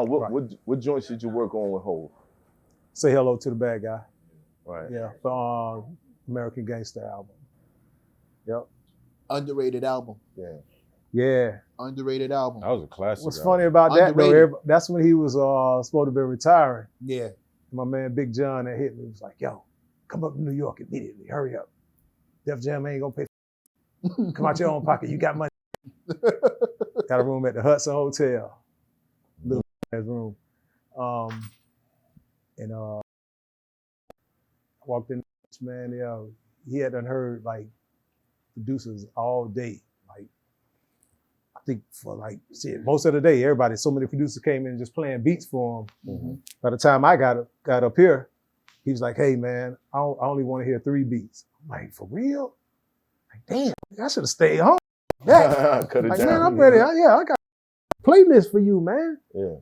What joints did you work on with Hov? Say Hello to the Bad Guy. Right. Yeah, for American Gangster album. Yep. Underrated album. Yeah. Yeah. Underrated album. That was a classic. What's funny about that though? That's when he was supposed to be retiring. Yeah. My man Big John that hit me was like, "Yo, come up to New York immediately. Hurry up. Def Jam ain't gonna pay. Come out your own pocket. You got money." Got a room at the Hudson Hotel. Little ass room. And I walked in, man, he had done heard like producers all day. Like, I think for like, shit, most of the day, so many producers came in just playing beats for him. Mm-hmm. By the time I got up here, he was like, "Hey man, I only want to hear 3 beats." I'm like, "For real?" Like, damn, I should have stayed home. Yeah. Like, man, I'm ready. I got a playlist for you, man. Yeah.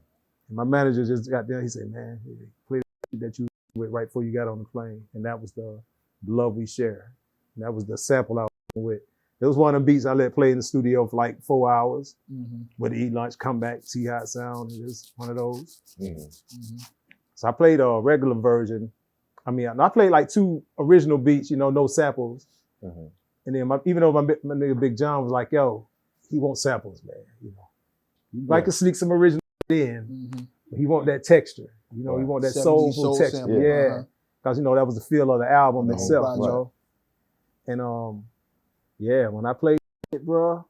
And my manager just got there. He said, "Man, play that you with right before you got on the plane," and that was the Love We Share. And that was the sample I was with. It was one of the beats I let play in the studio for like 4 hours. Mm-hmm. Would eat lunch, come back, see how it sounds. It was one of those. Mm-hmm. Mm-hmm. So I played a regular version. I mean, I played like 2 original beats, no samples. Mm-hmm. And then even though my nigga Big John was like, "Yo, he wants samples, man. He like to sneak some original in. Mm-hmm. But he want that texture. He want that soulful texture. Sample. Yeah. Because that was the feel of the album itself, right. And when I played it, bro,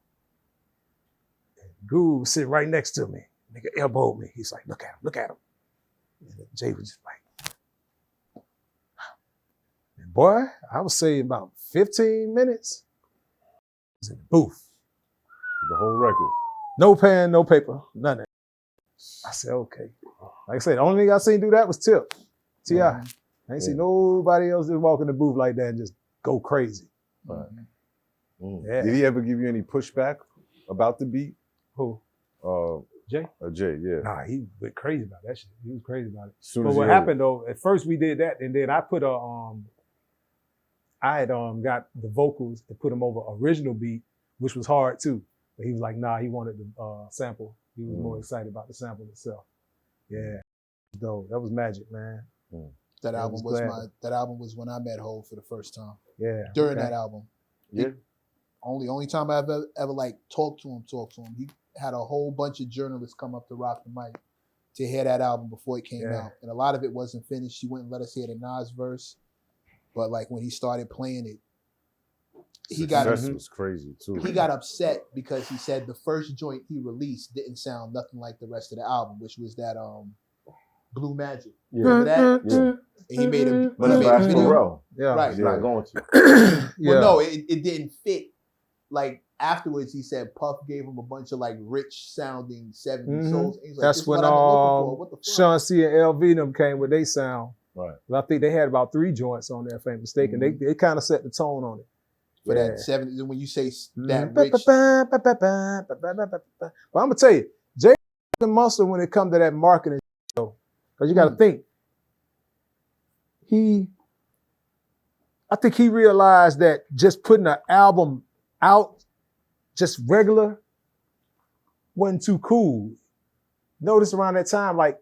Guru was sitting right next to me. Nigga elbowed me. He's like, look at him. And Jay was just like, and boy, I would say about 15 minutes. I was in the booth. The whole record. No pen, no paper, nothing. I said, okay. Like I said, the only thing I seen do that was Tip. T.I. I ain't seen nobody else just walk in the booth like that and just go crazy. Right. Yeah. Did he ever give you any pushback about the beat? Who? Jay? Jay, yeah. Nah, he went crazy about that shit. He was crazy about it. Soon but as what happened though, at first we did that, and then I put I had got the vocals and put them over original beat, which was hard too. But he was like, nah, he wanted the sample. He was more excited about the sample itself. Yeah, dope. That was magic, man. That album was when I met Hov for the first time. Yeah. During that album. Yeah. Only time I've ever like talked to him. He had a whole bunch of journalists come up to Rock the Mic to hear that album before it came out. And a lot of it wasn't finished. He wouldn't let us hear the Nas verse. But like when he started playing it, Success was crazy too. He got upset because he said the first joint he released didn't sound nothing like the rest of the album, which was that Blue Magic. Remember that? Yeah. And he made a But that's for right. He's not going to. Well, no, it didn't fit. Like afterwards, he said Puff gave him a bunch of like rich sounding 70s souls. Like, that's when Sean C and LV them came with they sound. Right. But I think they had about 3 joints on there, if I'm mistaken. They kind of set the tone on it. For that 70s, when you say that rich. Well, I'm gonna tell you, Jay the muscle when it comes to that marketing show. Because you gotta think. I think he realized that just putting an album out, just regular, wasn't too cool. Notice around that time, like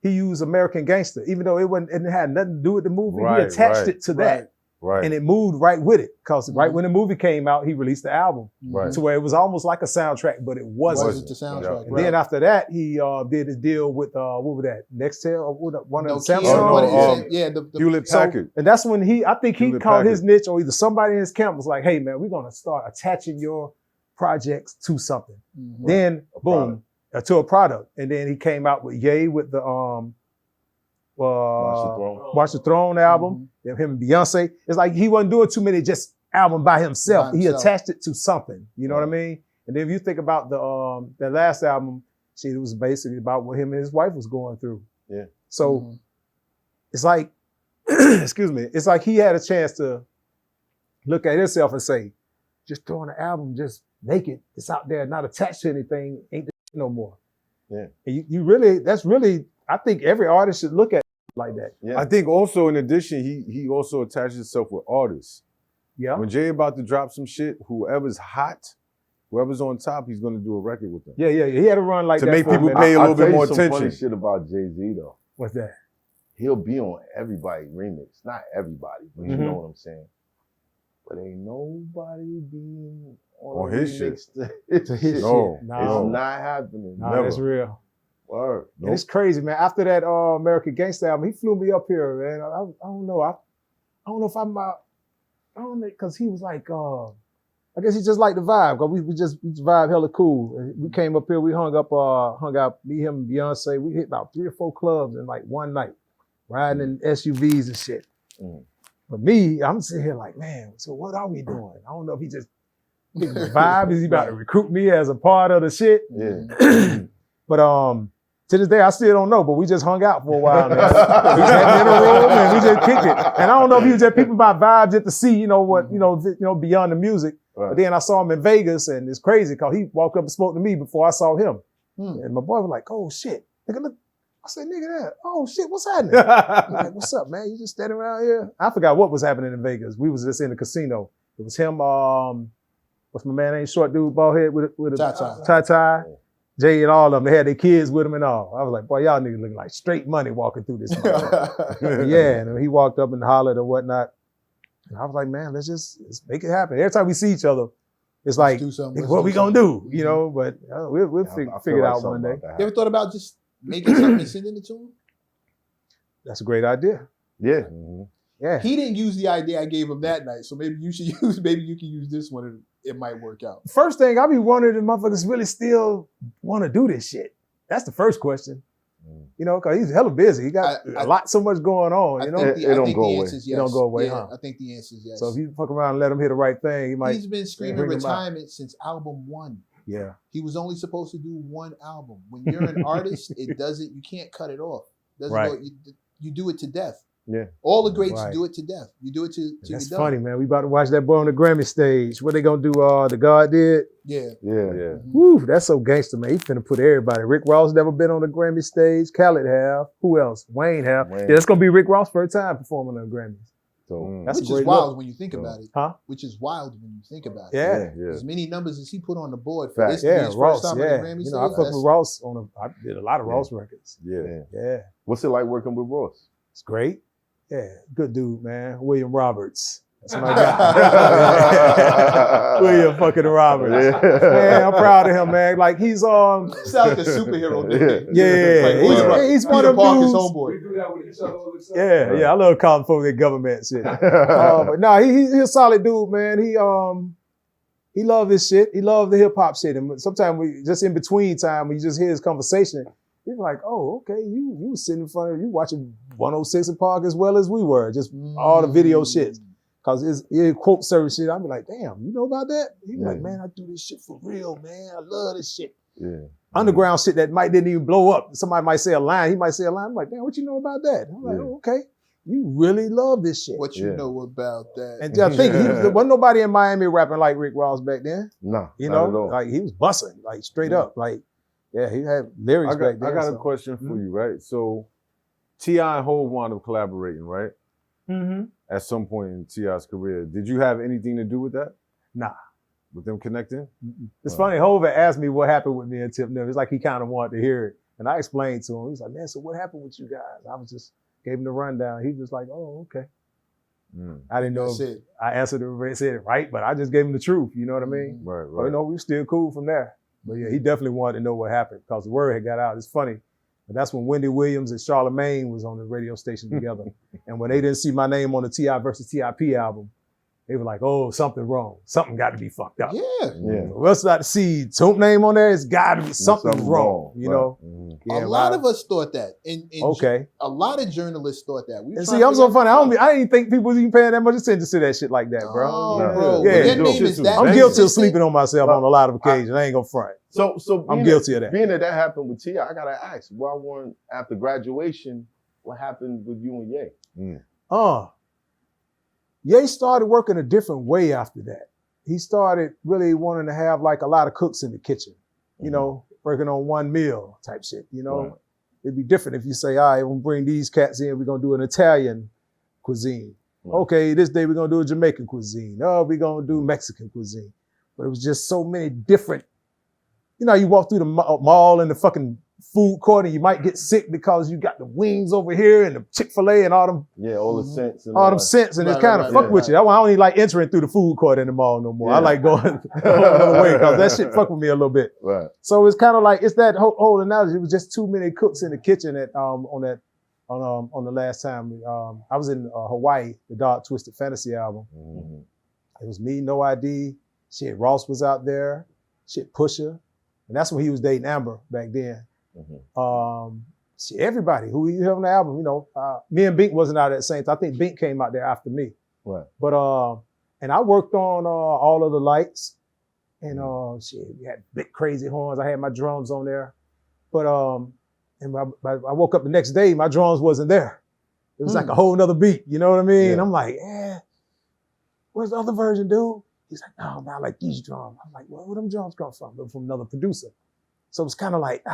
he used American Gangster, even though it had nothing to do with the movie. He attached it to that. Right. And it moved right with it. Because right when the movie came out, he released the album. Right. To where it was almost like a soundtrack, but it wasn't. It wasn't the soundtrack. And then after that, he did his deal with, what was that? Nextel? Or one of the Samsung? Hewlett Packard. And that's when I think he caught his niche, or either somebody in his camp was like, hey man, we're going to start attaching your projects to something. Then, boom, to a product. And then he came out with Ye with the Watch the Throne album, him and Beyonce. It's like he wasn't doing too many just album by himself. He attached it to something. You know what I mean? And then if you think about the last album, it was basically about what him and his wife was going through. Yeah. So it's like, excuse me, it's like he had a chance to look at himself and say, just throwing an album, just make it. It's out there, not attached to anything, ain't the no more. Yeah. And you really, that's really, I think every artist should look at it like that. Yeah. I think also in addition, he also attaches himself with artists. Yeah. When Jay about to drop some shit, whoever's hot whoever's on top, he's gonna do a record with them. Yeah. He had to run like To that make for a people minute. pay a I'll little bit tell you more some attention. funny shit about Jay-Z though. What's that? He'll be on everybody remix. Not everybody, but you Mhm. know what I'm saying. But ain't nobody being On a his remix shit. to his No, shit. no. It's not happening. Nah, Never. that's real. Word. And it's crazy, man. After that American Gangsta album, he flew me up here, man. I don't know. I don't know if I'm I don't know, because he was like, I guess he just liked the vibe. Cause we vibe hella cool. And we came up here, we hung out, me, him, and Beyonce. We hit about 3 or 4 clubs in like one night, riding in SUVs and shit. Mm. But me, I'm sitting here like, man, so what are we doing? I don't know if he just getting the vibe. Is he about to recruit me as a part of the shit? Yeah. But to this day, I still don't know, but we just hung out for a while, man. We just had in a room and we just kicked it. And I don't know if he was just peeping my vibe just to see, you know, what, you know, beyond the music. Right. But then I saw him in Vegas and it's crazy because he walked up and spoke to me before I saw him. And my boy was like, oh shit. Nigga, look. I said, nigga, that. Oh shit, what's happening? I'm like, what's up, man? You just standing around here? I forgot what was happening in Vegas. We was just in the casino. It was him, what's my man name? Short dude, bald head with a tie. Jay and all of them, they had their kids with them and all. I was like, boy, y'all niggas looking like straight money walking through this motherfucker. Yeah, and he walked up and hollered or whatnot. And I was like, man, let's make it happen. Every time we see each other, it's like, what we gonna do? You know, but we'll figure it out one day. You ever thought about just making something and sending it to him? That's a great idea. Yeah. Yeah. He didn't use the idea I gave him that night, so maybe you can use this one and it might work out. First thing, I be wondering if motherfuckers really still want to do this shit. That's the first question. You know, because he's hella busy. He got so much going on. You know, it don't go away. Yes. It don't go away, Yeah, huh? I think the answer is yes. So if you fuck around and let him hit the right thing, he might. He's been screaming bring him out. retirement since album 1. Yeah. He was only supposed to do 1 album. When you're an artist, you can't cut it off. Right. You do it to death. Yeah. All the greats Right. do it to death. You do it to That's you're funny, done. man. We about to watch that boy on the Grammy stage. What they gonna do? The God did. Yeah. Yeah. Woo, that's so gangster, man. He finna put everybody. Rick Ross never been on the Grammy stage. Khaled have. Who else? Wayne have. Wayne. Yeah, it's gonna be Rick Ross' first time performing on the Grammys. So That's Which a is great wild look. when you think about it. Huh? Which is wild when you think about it. Yeah. As many numbers as he put on the board for Fact. this to be Yeah, his Ross. first time Yeah. on the Grammy You know, I stage, fuck that's- with Ross I did a lot of Ross records. yeah. Yeah. What's it like working with Ross? It's great. Yeah, good dude, man. William Roberts. That's my guy. William fucking Roberts. Man, I'm proud of him, man. Like he's Sounds like a superhero nickname. Yeah, Like, he's one Peter of them Parker's dudes. homeboy. We do that with each other all the time. Yeah, I love calling folks their government shit. But no, he's a solid dude, man. He love his shit. He love the hip hop shit. And sometimes we just in between time when you just hear his conversation, you're like, oh, okay, you was sitting in front of you watching 106 in Park as well as we were, just all the video shit. Cause he quote certain shit. I'd be like, damn, you know about that? He'd be like, man, I do this shit for real, man. I love this shit. Yeah. Underground shit that didn't even blow up. Somebody might say a line. He might say a line. I'm like, damn, what you know about that? I'm like, oh, okay. You really love this shit. What you know about that? And I think there wasn't nobody in Miami rapping like Rick Ross back then. No, You not know, at all. like he was busting, like straight up. Like, yeah, he had lyrics back then. I got a question for you, right? So T.I. and Hov wound up collaborating, right? Mm-hmm. At some point in T.I.'s career. Did you have anything to do with that? Nah. With them connecting? It's funny, Hov asked me what happened with me and Tip Nip. It's like he kind of wanted to hear it. And I explained to him. He was like, man, so what happened with you guys? I was just gave him the rundown. He was like, oh, okay. I didn't know That's if it. I answered it, said it right, but I just gave him the truth. You know what I mean? Right, But, you know, we were still cool from there. But yeah, he definitely wanted to know what happened because the word had got out. It's funny. But that's when Wendy Williams and Charlamagne was on the radio station together. And when they didn't see my name on the T.I. versus T.I.P. album, they were like, oh, something wrong. Something got to be fucked up. Yeah. What's not to see Toomp name on there? It's got to be something wrong, you know? A lot of us thought that. And Okay. a lot of journalists thought that. And see, I'm so funny. I didn't even think people was even paying that much attention to that shit like that, bro. Oh, Yeah. bro. Yeah. When your name is that I'm guilty of consistent- sleeping on myself on a lot of occasions. I ain't gonna front. So I'm being guilty of that. Being that happened with T.I., I gotta ask, why weren't after graduation, what happened with you and Ye? Ye started working a different way after that. He started really wanting to have like a lot of cooks in the kitchen, you know, working on one meal type shit, you know. Right. It'd be different if you say, all right, we'll bring these cats in, we're gonna do an Italian cuisine. Right. Okay, this day we're gonna do a Jamaican cuisine. Oh, we're gonna do Mexican cuisine. but it was just so many different. You know, you walk through the mall and the fucking food court and you might get sick because you got the wings over here and the Chick-fil-A and all them. Yeah, all the scents. And all them scents and it's kind of fuck with you. I don't even like entering through the food court in the mall no more. I like going away because that shit fuck with me a little bit. Right. So it's kind of like, it's that whole analogy. It was just too many cooks in the kitchen on the last time. I was in Hawaii, the Dark Twisted Fantasy album. Mm-hmm. It was me, No ID. Shit, Ross was out there. Shit, Pusha. And that's when he was dating Amber back then. Mm-hmm. See, everybody who you have on the album, you know, me and Bink wasn't out at the same time. I think Bink came out there after me. Right. But and I worked on all of the lights, and shit, we had big crazy horns. I had my drums on there, but and I woke up the next day, my drums wasn't there. It was like a whole nother beat. You know what I mean? Yeah. I'm like, where's the other version, dude? He's like, no, man, I like these drums. I'm like, well, where them drums come from? They're from another producer. So it's kind of like,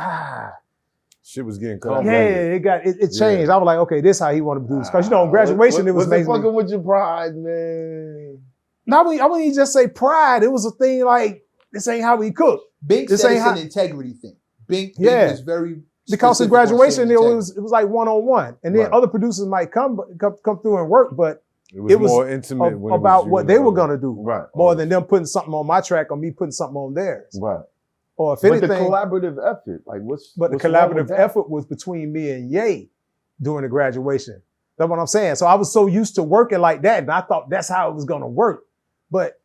Shit was getting yeah, complicated. it changed. I was like, okay, this how he want to produce. Because you know, on graduation, it was it amazing. fucking with your pride, man. I wouldn't even just say pride. It was a thing like, this ain't how we cook. Bink This said ain't it's how- an integrity thing. Bink was very Because in specific on saying graduation, it integrity. was like one-on-one. And then Right. other producers might come through and work, but It was was more intimate when it was about you what and they the were other. gonna do. Right. More than them putting something on my track or me putting something on theirs. Right. Or if But anything, the collaborative effort, like what's but the what's wrong with collaborative that? effort was between me and Ye during the graduation. That's what I'm saying. So I was so used to working like that, and I thought that's how it was gonna work. But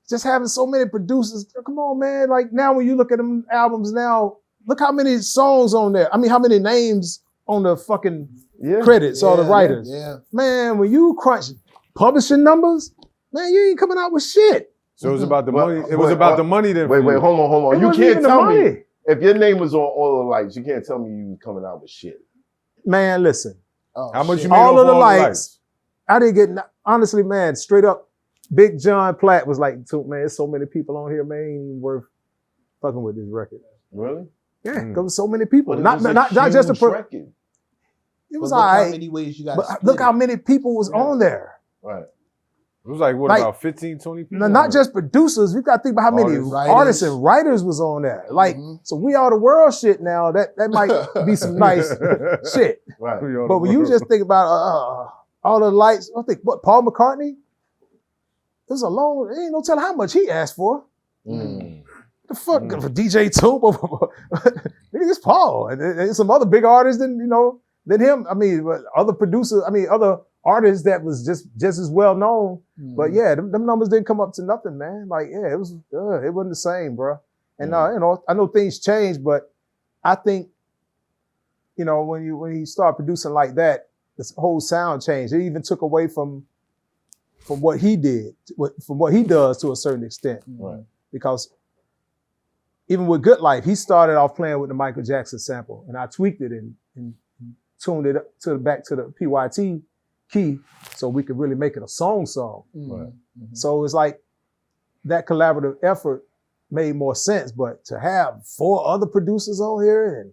just having so many producers, come on, man. Like now when you look at them albums now, look how many songs on there. I mean, how many names on the fucking credits or the writers. Yeah. Man, when you crunch publishing numbers, man, you ain't coming out with shit. So it was about the But- money. It was about the money then. Wait, for you. hold on. It You wasn't can't even the tell me money. if your name was on all the lights. You can't tell me you was coming out with shit. Man, listen. Oh, How much shit. you made All off of the all lights. I didn't get, honestly, man, straight up, Big John Platt was like, "Toomp, man, there's so many people on here, man, ain't even worth fucking with this record." Really? Yeah, there was so many people. But it Not was a just a huge record. It But was look all how right. many ways you got. But look how many people was on there. Right. It was like, what, Like, about 15, 20 people? No, not just producers. We got to think about how many Artists. artists and writers was on there. Like, so we all the world shit now. That might be some nice shit. Right. But when you just think about all the lights, I think what Paul McCartney. It was a long. Ain't no telling how much he asked for. The fuck for DJ Toomp? Nigga, it's Paul and some other big artists than him. I mean, but other producers. I mean, other artists that was just as well known. But yeah, them numbers didn't come up to nothing, man. Like, yeah, it wasn't the same, bro. And I know things change, but I think, when you start producing like that, this whole sound changed. It even took away from what he did, from what he does to a certain extent. Right. Because even with Good Life, he started off playing with the Michael Jackson sample, and I tweaked it and tuned it up back to the PYT key so we could really make it a song. Right. So it's like that collaborative effort made more sense, but to have 4 other producers on here and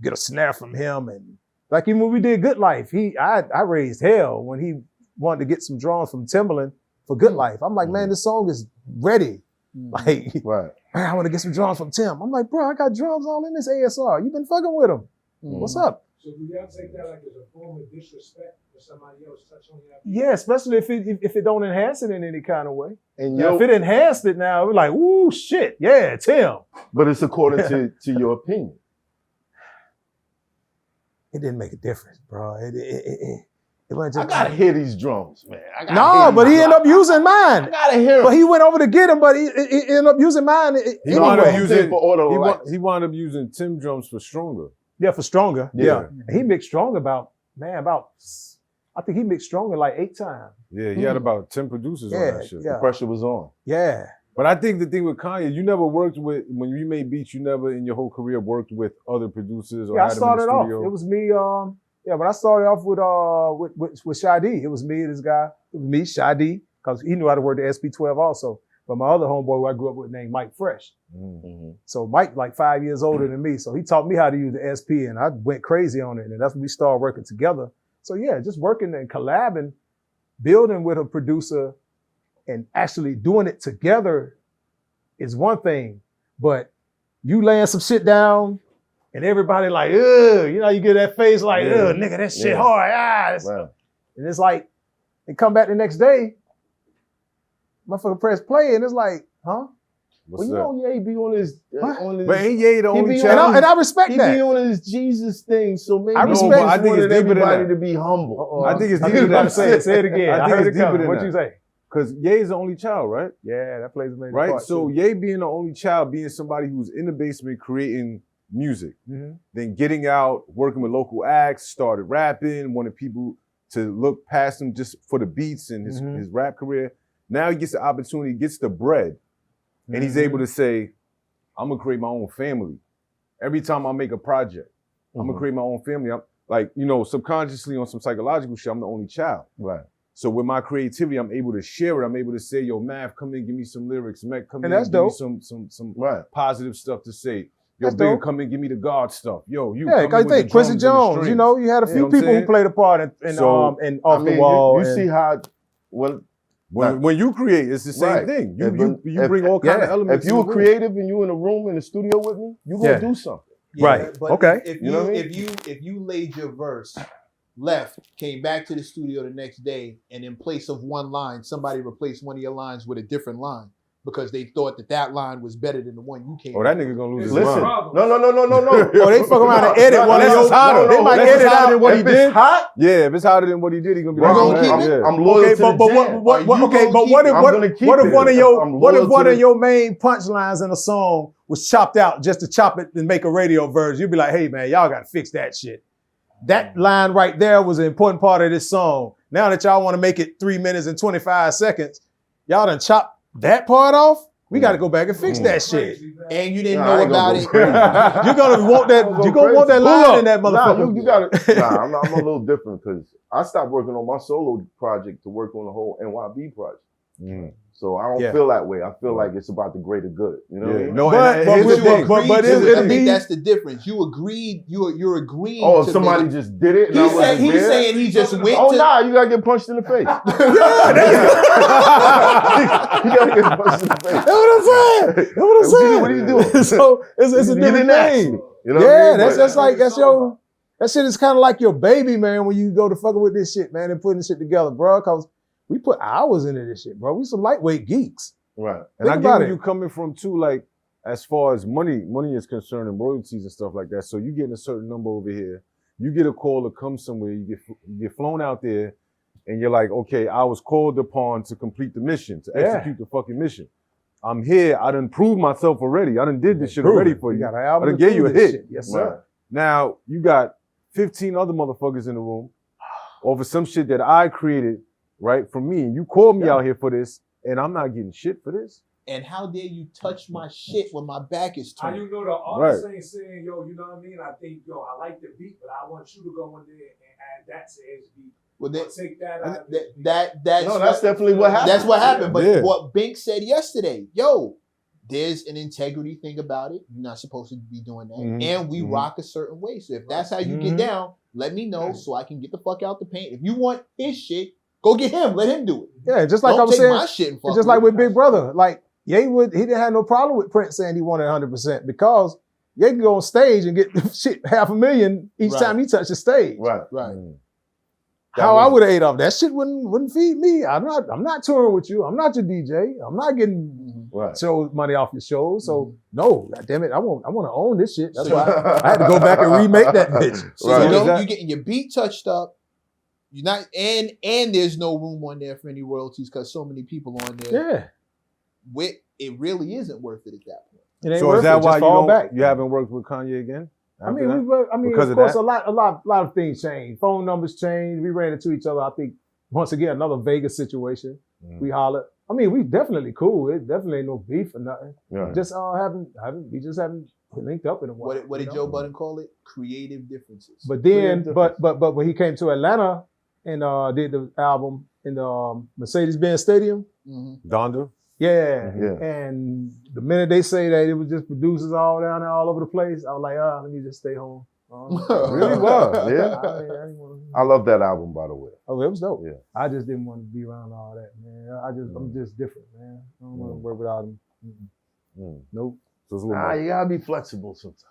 get a snare from him, and like even when we did Good Life, I raised hell when he wanted to get some drums from Timbaland for Good Life. I'm like, man, this song is ready. Like, Right. man, I want to get some drums from Tim. I'm like, bro, I got drums all in this ASR. You've been fucking with them. What's up? So do y'all take that like as a form of disrespect for somebody else touching on your? Yeah, especially if it don't enhance it in any kind of way. And Now, if it enhanced it now, we're like, ooh, shit, yeah, Tim. but it's according to your opinion. It didn't make a difference, bro. It wasn't I just. gotta hear these drums, man. No, but he ended up using mine. I gotta hear But them. he went over to get him, but he ended up using mine He wound up anyway. using for all the lights. he wound up using Tim drums for Stronger. Yeah, for Stronger. Yeah. Yeah. He mixed Stronger I think he mixed Stronger like 8 times. Yeah, he had about 10 producers on Yeah, that shit. yeah. The pressure was on. Yeah. But I think the thing with Kanye, you never worked with, when you made beats, you never in your whole career worked with other producers or Yeah, I had them in started the off. studio. It was me. When I started off with Shadi, it was me and this guy. It was me, Shadi, because he knew how to work the SP12 also. But my other homeboy who I grew up with named Mike Fresh. So Mike like 5 years older than me. So he taught me how to use the SP and I went crazy on it. And that's when we started working together. So yeah, just working and collabing, building with a producer and actually doing it together is one thing, but you laying some shit down and everybody like, ugh, you know, you get that face like, ugh, nigga, that shit hard. Right. And it's like, they come back the next day, motherfucker press play, and it's like, huh? Well, you know, Ye be on his, But ain't Ye the only And child? I respect he that. be on his Jesus thing, so maybe I he respect- just I think it's wanted deeper than everybody that. to be humble. I think it's I deeper think than about to that. say it again. I, I think heard it's it deeper coming. than What'd that. you say? Because Ye is the only child, right? Yeah, that plays a major Right? part. So too. Ye being the only child, being somebody who's in the basement creating music, then getting out, working with local acts, started rapping, wanted people to look past him just for the beats and his rap career. Now he gets the opportunity, gets the bread, and he's able to say, I'm gonna create my own family. Every time I make a project, I'm gonna create my own family. I'm like, you know, subconsciously on some psychological shit, I'm the only child. Right. So with my creativity, I'm able to share it. I'm able to say, yo, Math, come in, give me some lyrics. MECC, come And in, that's give me dope. some Right. positive stuff to say. Yo, That's Bigga, dope. come in, give me the God stuff. Yo, you Yeah, come in I with think the Quincy drums and the Jones, you strings. know, you had a You know few what I'm people who saying? played a part in So, and Off I the mean, Wall. you see how When you create, it's the same Right. thing. If- You bring all kind of elements. if you in were the room. creative and you in a room in the studio with me, you gonna do something. Right. But Okay. If You know what I mean? if you laid your verse, left, came back to the studio the next day, and in place of one line, somebody replaced one of your lines with a different line because they thought that line was better than the one you came. Oh, that nigga gonna lose his Listen, mind. no. Oh, they fuck around and edit one of Unless your. it's hotter. They might Unless it's edit out hotter than what he if it's did. hot, Yeah, if it's hotter than what he did, he gonna be bro, like, gonna oh, keep yeah. it? I'm loyal Okay, to the but jam. what? Are you What? gonna Okay, but keep what it? if I'm what? gonna keep What if it. one of your I'm what if loyal one to of the- your main punchlines in a song was chopped out just to chop it and make a radio version? You'd be like, hey man, y'all gotta fix that shit. That line right there was an important part of this song. Now that y'all want to make it 3 minutes and 25 seconds, y'all done chop that part off. We got to go back and fix that shit. And you didn't Nah, I know ain't gonna about go it. crazy. You're gonna want that. Go You're gonna want that crazy. line Pull in that up. motherfucker. You gotta. I'm a little different because I stopped working on my solo project to work on the whole NYB project. So I don't feel that way. I feel like it's about the greater good. You know what I mean? No, But- and but here's we- the thing. but I it'll think be. that's the difference. You agreed. You're agreeing. Oh, if to somebody make it. just did it and I wasn't He's there? saying he just went Oh, to. nah, you gotta get punched in the face. You gotta get punched in the face. That's what I'm saying. That's what I'm saying. What are you doing? So it's a You different didn't ask thing. me. You know what I Yeah, mean? that's But- just like that's your. That shit is kind of like your baby, man. When you go to fucking with this shit, man, and putting this shit together, bro. Cause we put hours into this shit, bro. We some lightweight geeks. Right. And I Think get about where it. you coming from too, like as far as money is concerned and royalties and stuff like that. So you getting a certain number over here, you get a call to come somewhere, you get flown out there, and you're like, okay, I was called upon to complete the mission, to execute the fucking mission. I'm here. I done proved myself already. I done did this shit already for you. got an album I done to gave you a prove this hit. shit. Yes, Right. sir. Now you got 15 other motherfuckers in the room over some shit that I created, right, for me. And you called me out here for this, and I'm not getting shit for this. And how dare you touch my shit when my back is How turned? you know the artist ain't saying, yo, you know what I mean? I think, yo, I like the beat, but I want you to go in there and add that to his beat. Well, Or take that out. of his beat. that's No, that's definitely what happened. That's what happened. But Yeah. what Bink said yesterday, yo, there's an integrity thing about it. You're not supposed to be doing that. Mhm. And we Mhm. rock a certain way. So if that's how you Mhm. get down, let me know so I can get the fuck out the paint. If you want his shit, go get him. Let him do it. Yeah, just like Don't I was take saying, my shit and fuck just like with with Big Brother, like Ye he didn't have no problem with Prince saying he wanted 100% because Ye can go on stage and get shit $500,000 each Right. time he touched the stage. Right. Right. How I would have ate off that shit wouldn't feed me. I'm not touring with you. I'm not your DJ. I'm not getting Right. show money off your show. So no, God damn it, I want to own this shit. That's So why I had to go back and remake that bitch. So Right. you're getting your beat touched up. You're not and there's no room on there for any royalties because so many people on there. Yeah, It really isn't worth it at that point. it ain't So worth is that it. why Just you fall don't, back. you haven't worked with Kanye again? I after mean, that? of Because of course, that? a lot of things changed. Phone numbers changed. We ran into each other. I think once again another Vegas situation. We hollered. I mean, we definitely cool. It definitely ain't no beef or nothing. Yeah. Just we just haven't linked up in a while. What did you know? Joe Budden call it? Creative differences. But then, Creative but when he came to Atlanta and did the album in the Mercedes-Benz Stadium, Donda? yeah. Yeah. And the minute they say that it was just producers all down there, all over the place, I was like, let me just stay home. Really was, yeah. I didn't wanna- I love that album, by the way. Oh, it was dope. Yeah. I just didn't want to be around all that, man. I'm just different, man. I don't want to work with all them. Nope. So it's a little Nah, more. you gotta be flexible sometimes.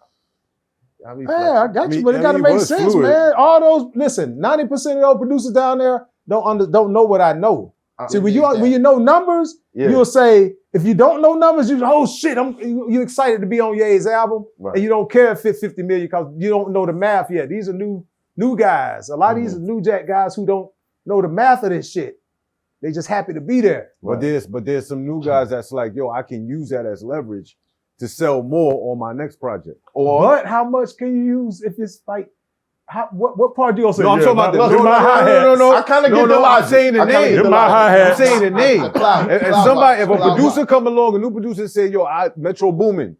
You gotta be Yeah, I flexible. got you, I but it mean, gotta it make was sense, fluid. man. All those, listen, 90% of those producers down there don't know what I know. See, when you know numbers, Yeah. you'll say, if you don't know numbers, you oh shit, you excited to be on Ye's album, Right. and you don't care if it's 50 million because you don't know the math yet. These are new guys. A lot of these are new jack guys who don't know the math of this shit. They just happy to be there. But there's some new guys that's like, yo, I can use that as leverage to sell more on my next project. But how much can you use if it's like, what part do you gonna say? No, I'm talking about no. I kind of get the I'm logic. saying the I kinda name. get the My logic. hi-hat. I'm saying the name. If a cloud producer rock. come along, a new producer say, yo, Metro Boomin,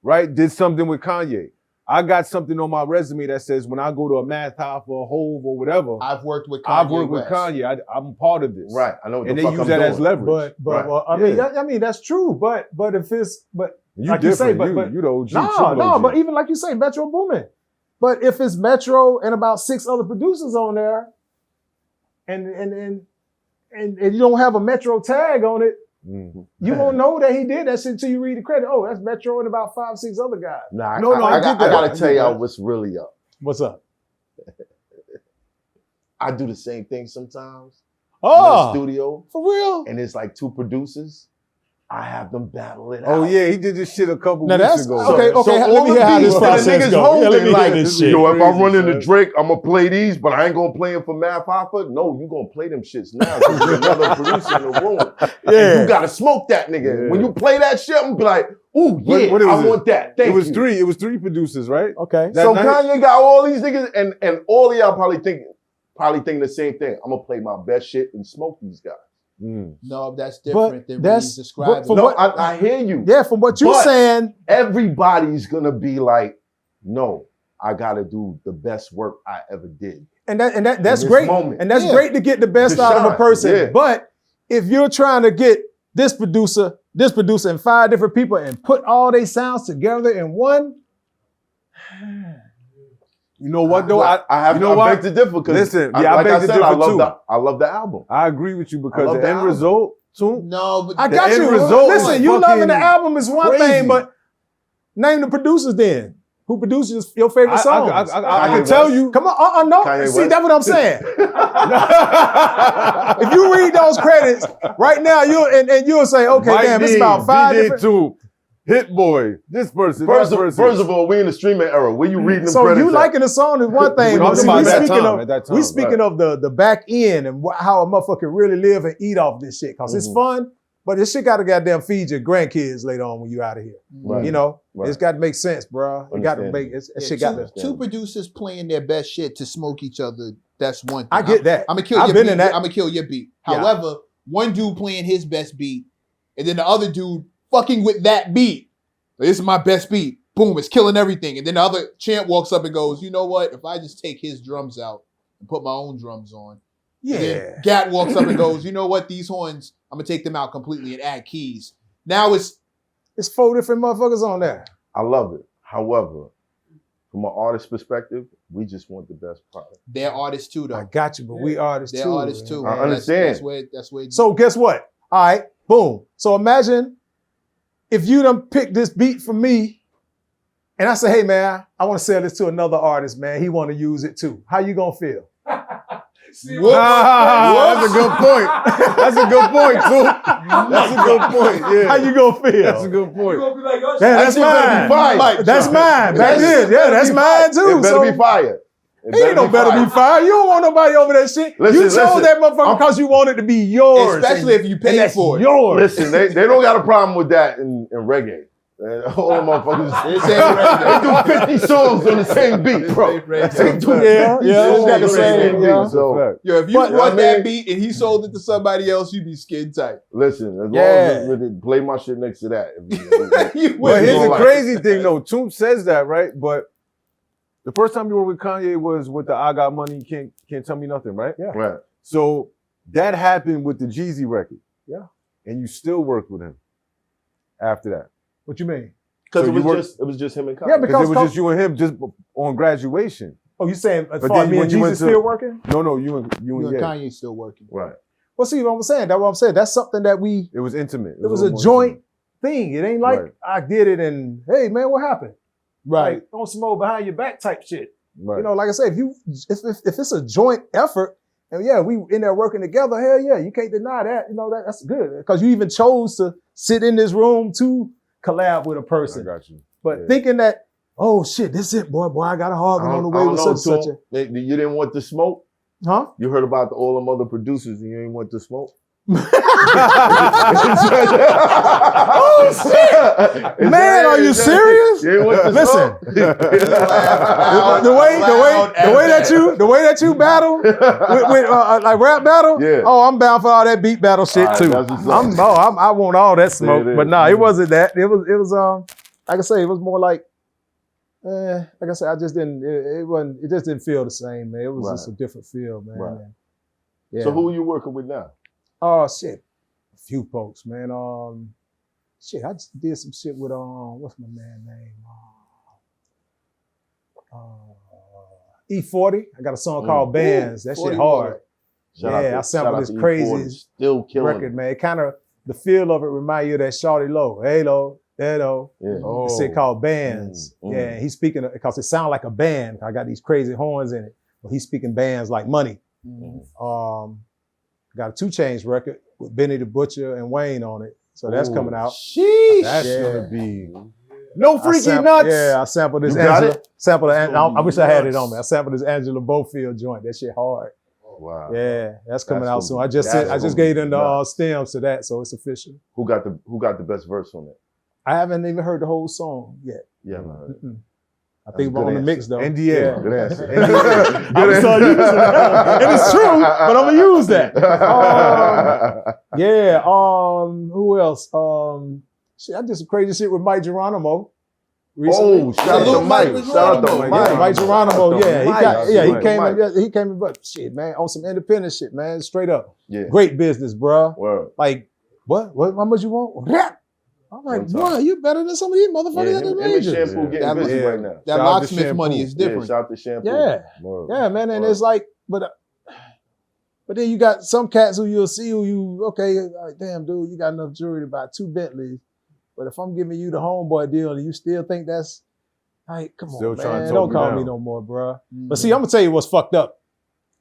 right, did something with Kanye. I got something on my resume that says when I go to a Math Hoffa or Hove or whatever, I've worked with Kanye. I've worked with West. Kanye. I'm part of this. Right. I know what And the they fuck use I'm that doing. as leverage. But Right. well, I mean that's true. But if it's You like you say, different. You the OG. no, triple OG. but even like you say, Metro Boomin. But if it's Metro and about 6 other producers on there, and you don't have a Metro tag on it, Mhm. you won't know that he did that shit until you read the credit. Oh, that's Metro and about 5, 6 other guys. Nah, No, I get that. I gotta I tell get y'all that. what's really up. What's up? I do the same thing sometimes in the Oh, studio, for real? and it's like 2 producers. I have them battle it out. Oh yeah, he did this shit a couple Now weeks that's ago. okay. So Let all me the hear how beats this that the process niggas go. holding, Let me like, hear this shit. yo, if I'm Crazy, running son. the Drake, I'm gonna play these, but I ain't gonna play them for Math Hoffa. No, you gonna play them shits now. 'Cause there's another producer in the room. Yeah. And you gotta smoke that nigga. Yeah. When you play that shit, I'm gonna be like, ooh, yeah, What I was it? want that. Thank It was you. 3. It was 3 producers, right? Okay. That So night- Kanye got all these niggas, and all of y'all probably thinking the same thing. I'm gonna play my best shit and smoke these guys. No, that's different than what that's- he's describing. for No, what- I hear you. Yeah, from what you're But- saying, Everybody's gonna be like, no, I gotta do the best work I ever did. and that's in this great. moment. And that's Yeah. great to get the best To out of a shine, person. yeah. But if you're trying to get this producer, and 5 different people and put all their sounds together in one, You know what though? I have you know I what? beg to differ because Listen, I, yeah, I like beg I to said, differ I love too. I love the album. I agree with you I because love the the end album. result, too. No, but I The got end you. result Listen, is you loving the fucking album is one crazy. thing, but name the producers then. Who produces your favorite songs? I Kanye can tell West. you. Come on, no. Kanye See, West. that's what I'm saying. If you read those credits right now, you'll say, okay, Mike damn, it's Dean, about 5 DJ different. Toomp, Hit Boy, this person, First that person. of all, we in the streaming era. Where you reading them So credits you at? liking the song is one thing, We're but talking see, about we that speaking time, at that time, we speaking of the back end and how a motherfucker really live and eat off this shit. Because it's fun, but this shit got to goddamn feed your grandkids later on when you out of here. Right. You know, Right. it's got to make sense, bro. It got to Understand. make it. Yeah, Shit got to. two producers playing their best shit to smoke each other. That's one thing. I get that. I'm gonna kill I've your been beat. in that. I'm gonna kill your beat. Yeah. However, one dude playing his best beat, and then the other dude fucking with that beat. This is my best beat. Boom, it's killing everything. And then the other champ walks up and goes, you know what? If I just take his drums out and put my own drums on. And Yeah. then Gat walks up and goes, you know what? These horns, I'm gonna take them out completely and add keys. Now it's It's 4 different motherfuckers on there. I love it. However, from an artist perspective, we just want the best product. their artists too, though. I got you, but we artists Their too. artists man. too. I man. understand. That's where. So guess what? All right, boom. So imagine if you done picked this beat for me, and I say, hey man, I want to sell this to another artist, man. He want to use it too. How you gonna feel? See, That's a good point. That's a good point, too. That's a good point. Yeah. How you gonna feel? That's a good you point. gonna be like, oh, Yeah, shit. that's shit better mine. be fire. Mike, That's mine. Back That then, shit yeah, better that's be mine too. It better So be fire. It ain't no better fire. be fire. You don't want nobody over that shit. Listen, you chose listen. that motherfucker because you want it to be yours. Especially if you and paid that's for it. yours. Listen, they don't got a problem with that in reggae. All the motherfuckers, This ain't reggae. they do 50 songs on the same beat, bro. This They ain't do reggae. Yeah, 50 yeah, songs it's got on the the same, same yeah. beat. So, Fact. Yo, if you But- brought I that mean- beat and he sold it to somebody else, you'd be skin tight. listen, as long Yeah. as they play my shit next to that. You But would. here's the Like- crazy thing, though. Toomp says that, right? But the first time you were with Kanye was with the I Got Money, Can't Tell Me Nothing, right? Yeah. Right. So that happened with the Jeezy record. Yeah. And you still worked with him after that. What you mean? Because So it you were- was just him and Kanye. Yeah, Because it was Because- just you and him just on graduation. Oh, you saying as But far as then me when and you went Jesus to- still working? No, you and You and yeah. Kanye still working. Right. Well, see what I'm saying. That's what I'm saying. That's something that we. It was intimate. It was little a more joint thing. It ain't like I did it and hey man, what happened? Right. Like, don't smoke behind your back type shit. Right. You know, like I said, if it's a joint effort, and yeah, we in there working together, hell yeah, you can't deny that. You know, that's good. Because you even chose to sit in this room to collab with a person. I got you. But thinking that, oh shit, this it, boy, I got a hog on the way with such a. You didn't want to smoke? Huh? You heard about all them other producers and you didn't want to smoke? Oh shit! Man, are you serious? Listen, the way that you battle with like rap battle. Yeah. Oh, I'm bound for all that beat battle shit too. I want all that smoke, but nah, it wasn't that. It was like I say, it was more like. Like I said, I just didn't. It just didn't feel the same, man. It was just a different feel, man. Right. Yeah. So who are you working with now? Oh shit, a few folks, man. Shit, I just did some shit with what's my man name? E40. I got a song called Bands. That shit hard. I sampled this crazy still killing record, man. It kind of the feel of it remind you of that Shawty Low. Hey Low, Edo. Oh. This shit called Bands. Yeah, he's speaking because it sounds like a band. I got these crazy horns in it, but he's speaking bands like money. Got a 2 Chainz record with Benny the Butcher and Wayne on it. So that's coming out. Sheesh. That's gonna be no freaky nuts. Yeah, I sampled this I wish I had it on me. I sampled this Angela Bofield joint. That shit hard. Wow. Yeah, that's coming out soon. I just gave them the stems to that, so it's official. Who got the best verse on it? I haven't even heard the whole song yet. Yeah, man. I think we're on the mix though. NDA. Yeah. Good answer. I'm gonna start using it. And it's true, but I'm gonna use that. Who else? Shit, I did some crazy shit with Mike Geronimo recently. Oh, shout out to Mike. Shout out to Mike. Yeah, Mike Geronimo. Yeah, he came in, but shit, man, on some independent shit, man, straight up. Yeah. Great business, bro. Word. Like, what? How much you want? I'm like, boy, you better than some of these motherfuckers at the majors. Shampoo getting busy right now. That locksmith money is different. Shout out to Shampoo. Yeah, man, and it's like, but then you got some cats who you'll see like, damn, dude, you got enough jewelry to buy 2 Bentleys. But if I'm giving you the homeboy deal and you still think that's, like, come on, man, don't call me no more, bro. But see, I'm gonna tell you what's fucked up.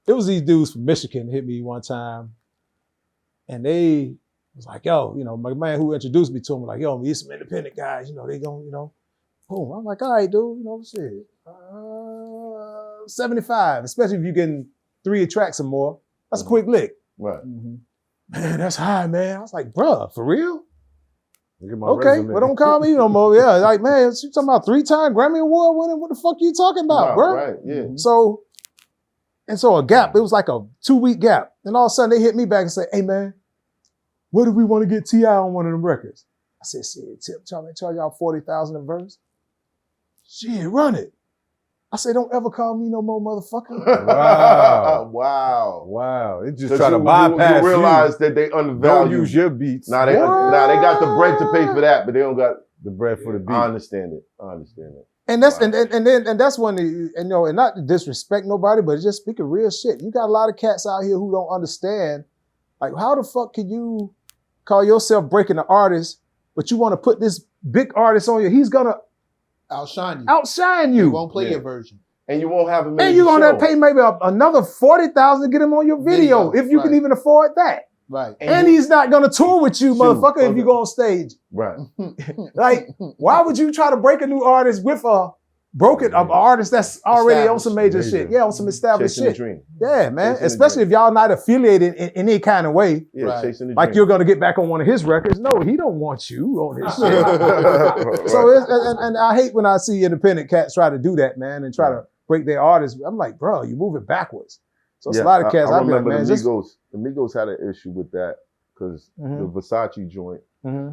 It was these dudes from Michigan hit me one time, and they was like, yo, my man who introduced me to him was like, yo, these some independent guys, they gon', boom. I'm like, all right, dude, shit. 75, especially if you're getting 3 tracks or more. That's a quick lick. Right. Man, that's high, man. I was like, bruh, for real? Okay, resume. But don't call me no more. Yeah, like, man, you talking about 3-time Grammy Award winning? What the fuck you talking about, bro? Right, yeah. So a gap. It was like a 2-week gap. And all of a sudden they hit me back and say, hey, man, what if we want to get T.I. on one of them records? I said, shit, Tip, charge y'all $40,000 a verse. Shit, run it. I said, don't ever call me no more, motherfucker. Wow. They just try to bypass you. Realize that they undervalue. Don't use your beats. Nah, they got the bread to pay for that, but they don't got the bread for the beat. I understand it. And that's and that's when and not to disrespect nobody, but just speaking real shit. You got a lot of cats out here who don't understand. Like, how the fuck can you call yourself breaking the artist, but you want to put this big artist on you? He's gonna outshine you. He won't play your version. And you won't have him. And you're gonna have to pay maybe another $40,000 to get him on your video if you can even afford that. Right. And he's not gonna tour with you, motherfucker, if you go on stage. Right. Like, why would you try to break a new artist with an artist that's already on some major shit? Yeah, on some established shit. Dream. Yeah, man. Especially if y'all not affiliated in any kind of way. Yeah, chasing the like dream. you're gonna get back on one of his records. No, he don't want you on his shit. So and I hate when I see independent cats try to do that, man, and try to break their artists. I'm like, bro, you're moving backwards. So it's a lot of cats. I I'll be like, remember man, the Migos had an issue with that because the Versace joint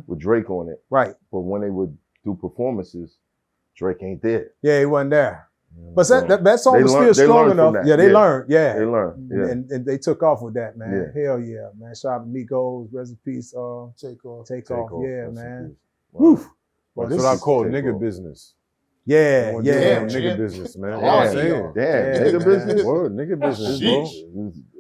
with Drake on it. Right. But when they would do performances, Drake ain't there. Yeah, he wasn't there. But that song was still strong enough. Yeah, they learned. Yeah. They learned. Yeah. And they took off with that, man. Yeah. Hell yeah, man. Shout out to Migos, rest in peace. Take off. Yeah, man. Wow. Well, that's what I call nigga business. Yeah. Nigga business, man. Nigga business. Word, nigga business, bro.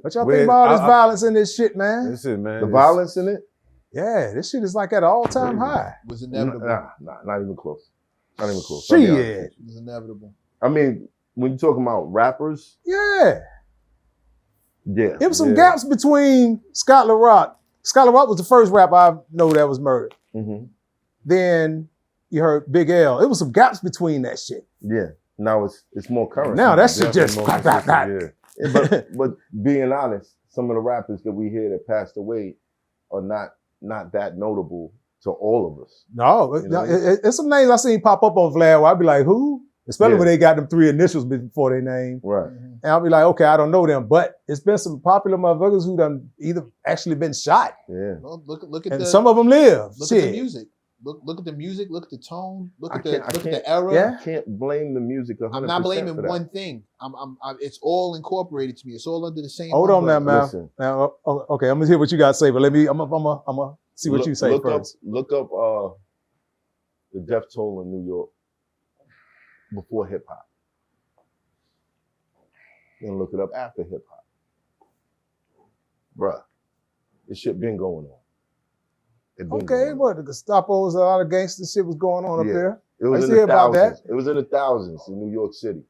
What y'all think about all this violence in this shit, man? Listen, man. The violence in it? Yeah, this shit is like at an all-time high. It was inevitable. Nah, not even close. Not even close. I'll be honest with Shit. It was inevitable. I mean, when you're talking about rappers, Yeah. yeah. There was some gaps between Scott LaRock. Scott LaRock was the first rapper I know that was murdered. Mm-hmm. Then you heard Big L. It was some gaps between that shit. Yeah. Now it's more current. Now that shit Definitely just more clap, clap, clap. consistent, Yeah, but being honest, some of the rappers that we hear that passed away are not that notable to all of us. No, You know? it's some names I seen pop up on Vlad where I'd be like, who? Especially Yeah. when they got them 3 initials before their name. Right. And I'll be like, okay, I don't know them. But it's been some popular motherfuckers who done either actually been shot. Yeah. Well, look at And the some of them live. look Shit. at the music. Look at the music. Look at the tone. Look I at the can't- I look at can't- the era. Yeah. I can't blame the music 100%. I'm not blaming for that. one thing. It's all incorporated to me. It's all under the same. Hold on now, umbrella. man. Listen. Now, okay, I'm gonna hear what you got to say, but I'm gonna see what you say look first. Look up the death toll in New York before hip hop. Then look it up after hip hop. Bruh, this shit been going on. It been Okay, going on. what the Gestapo's, a lot of gangster shit was going on up Yeah. there. It was I in hear the about that. thousands. It was in the thousands in New York City.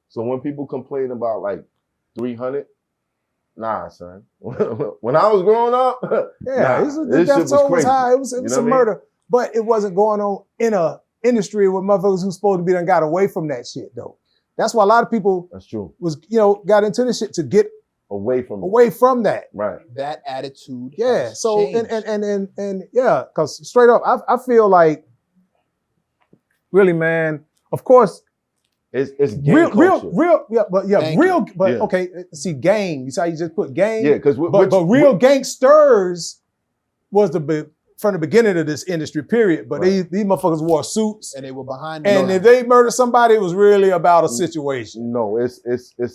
So when people complain about like 300, nah, son. When I was growing up, Yeah, nah, the this death shit was toll was crazy. high. It was You know some what I mean? murder, but it wasn't going on in a industry where motherfuckers who's supposed to be done got away from that shit though. That's why a lot of people That's true. was got into this shit to get Away from it. away from that. Right. That attitude. Yeah. has So changed. and yeah, because straight up, I feel like really, man. Of course, It's gang culture. Thank you. Yeah. Okay. See, gang. You see how you just put gang? Yeah, because But real gangsters was from the beginning of this industry, period. But Right. these motherfuckers wore suits. and they were behind. And the if they murder somebody, it was really about a situation. No, it's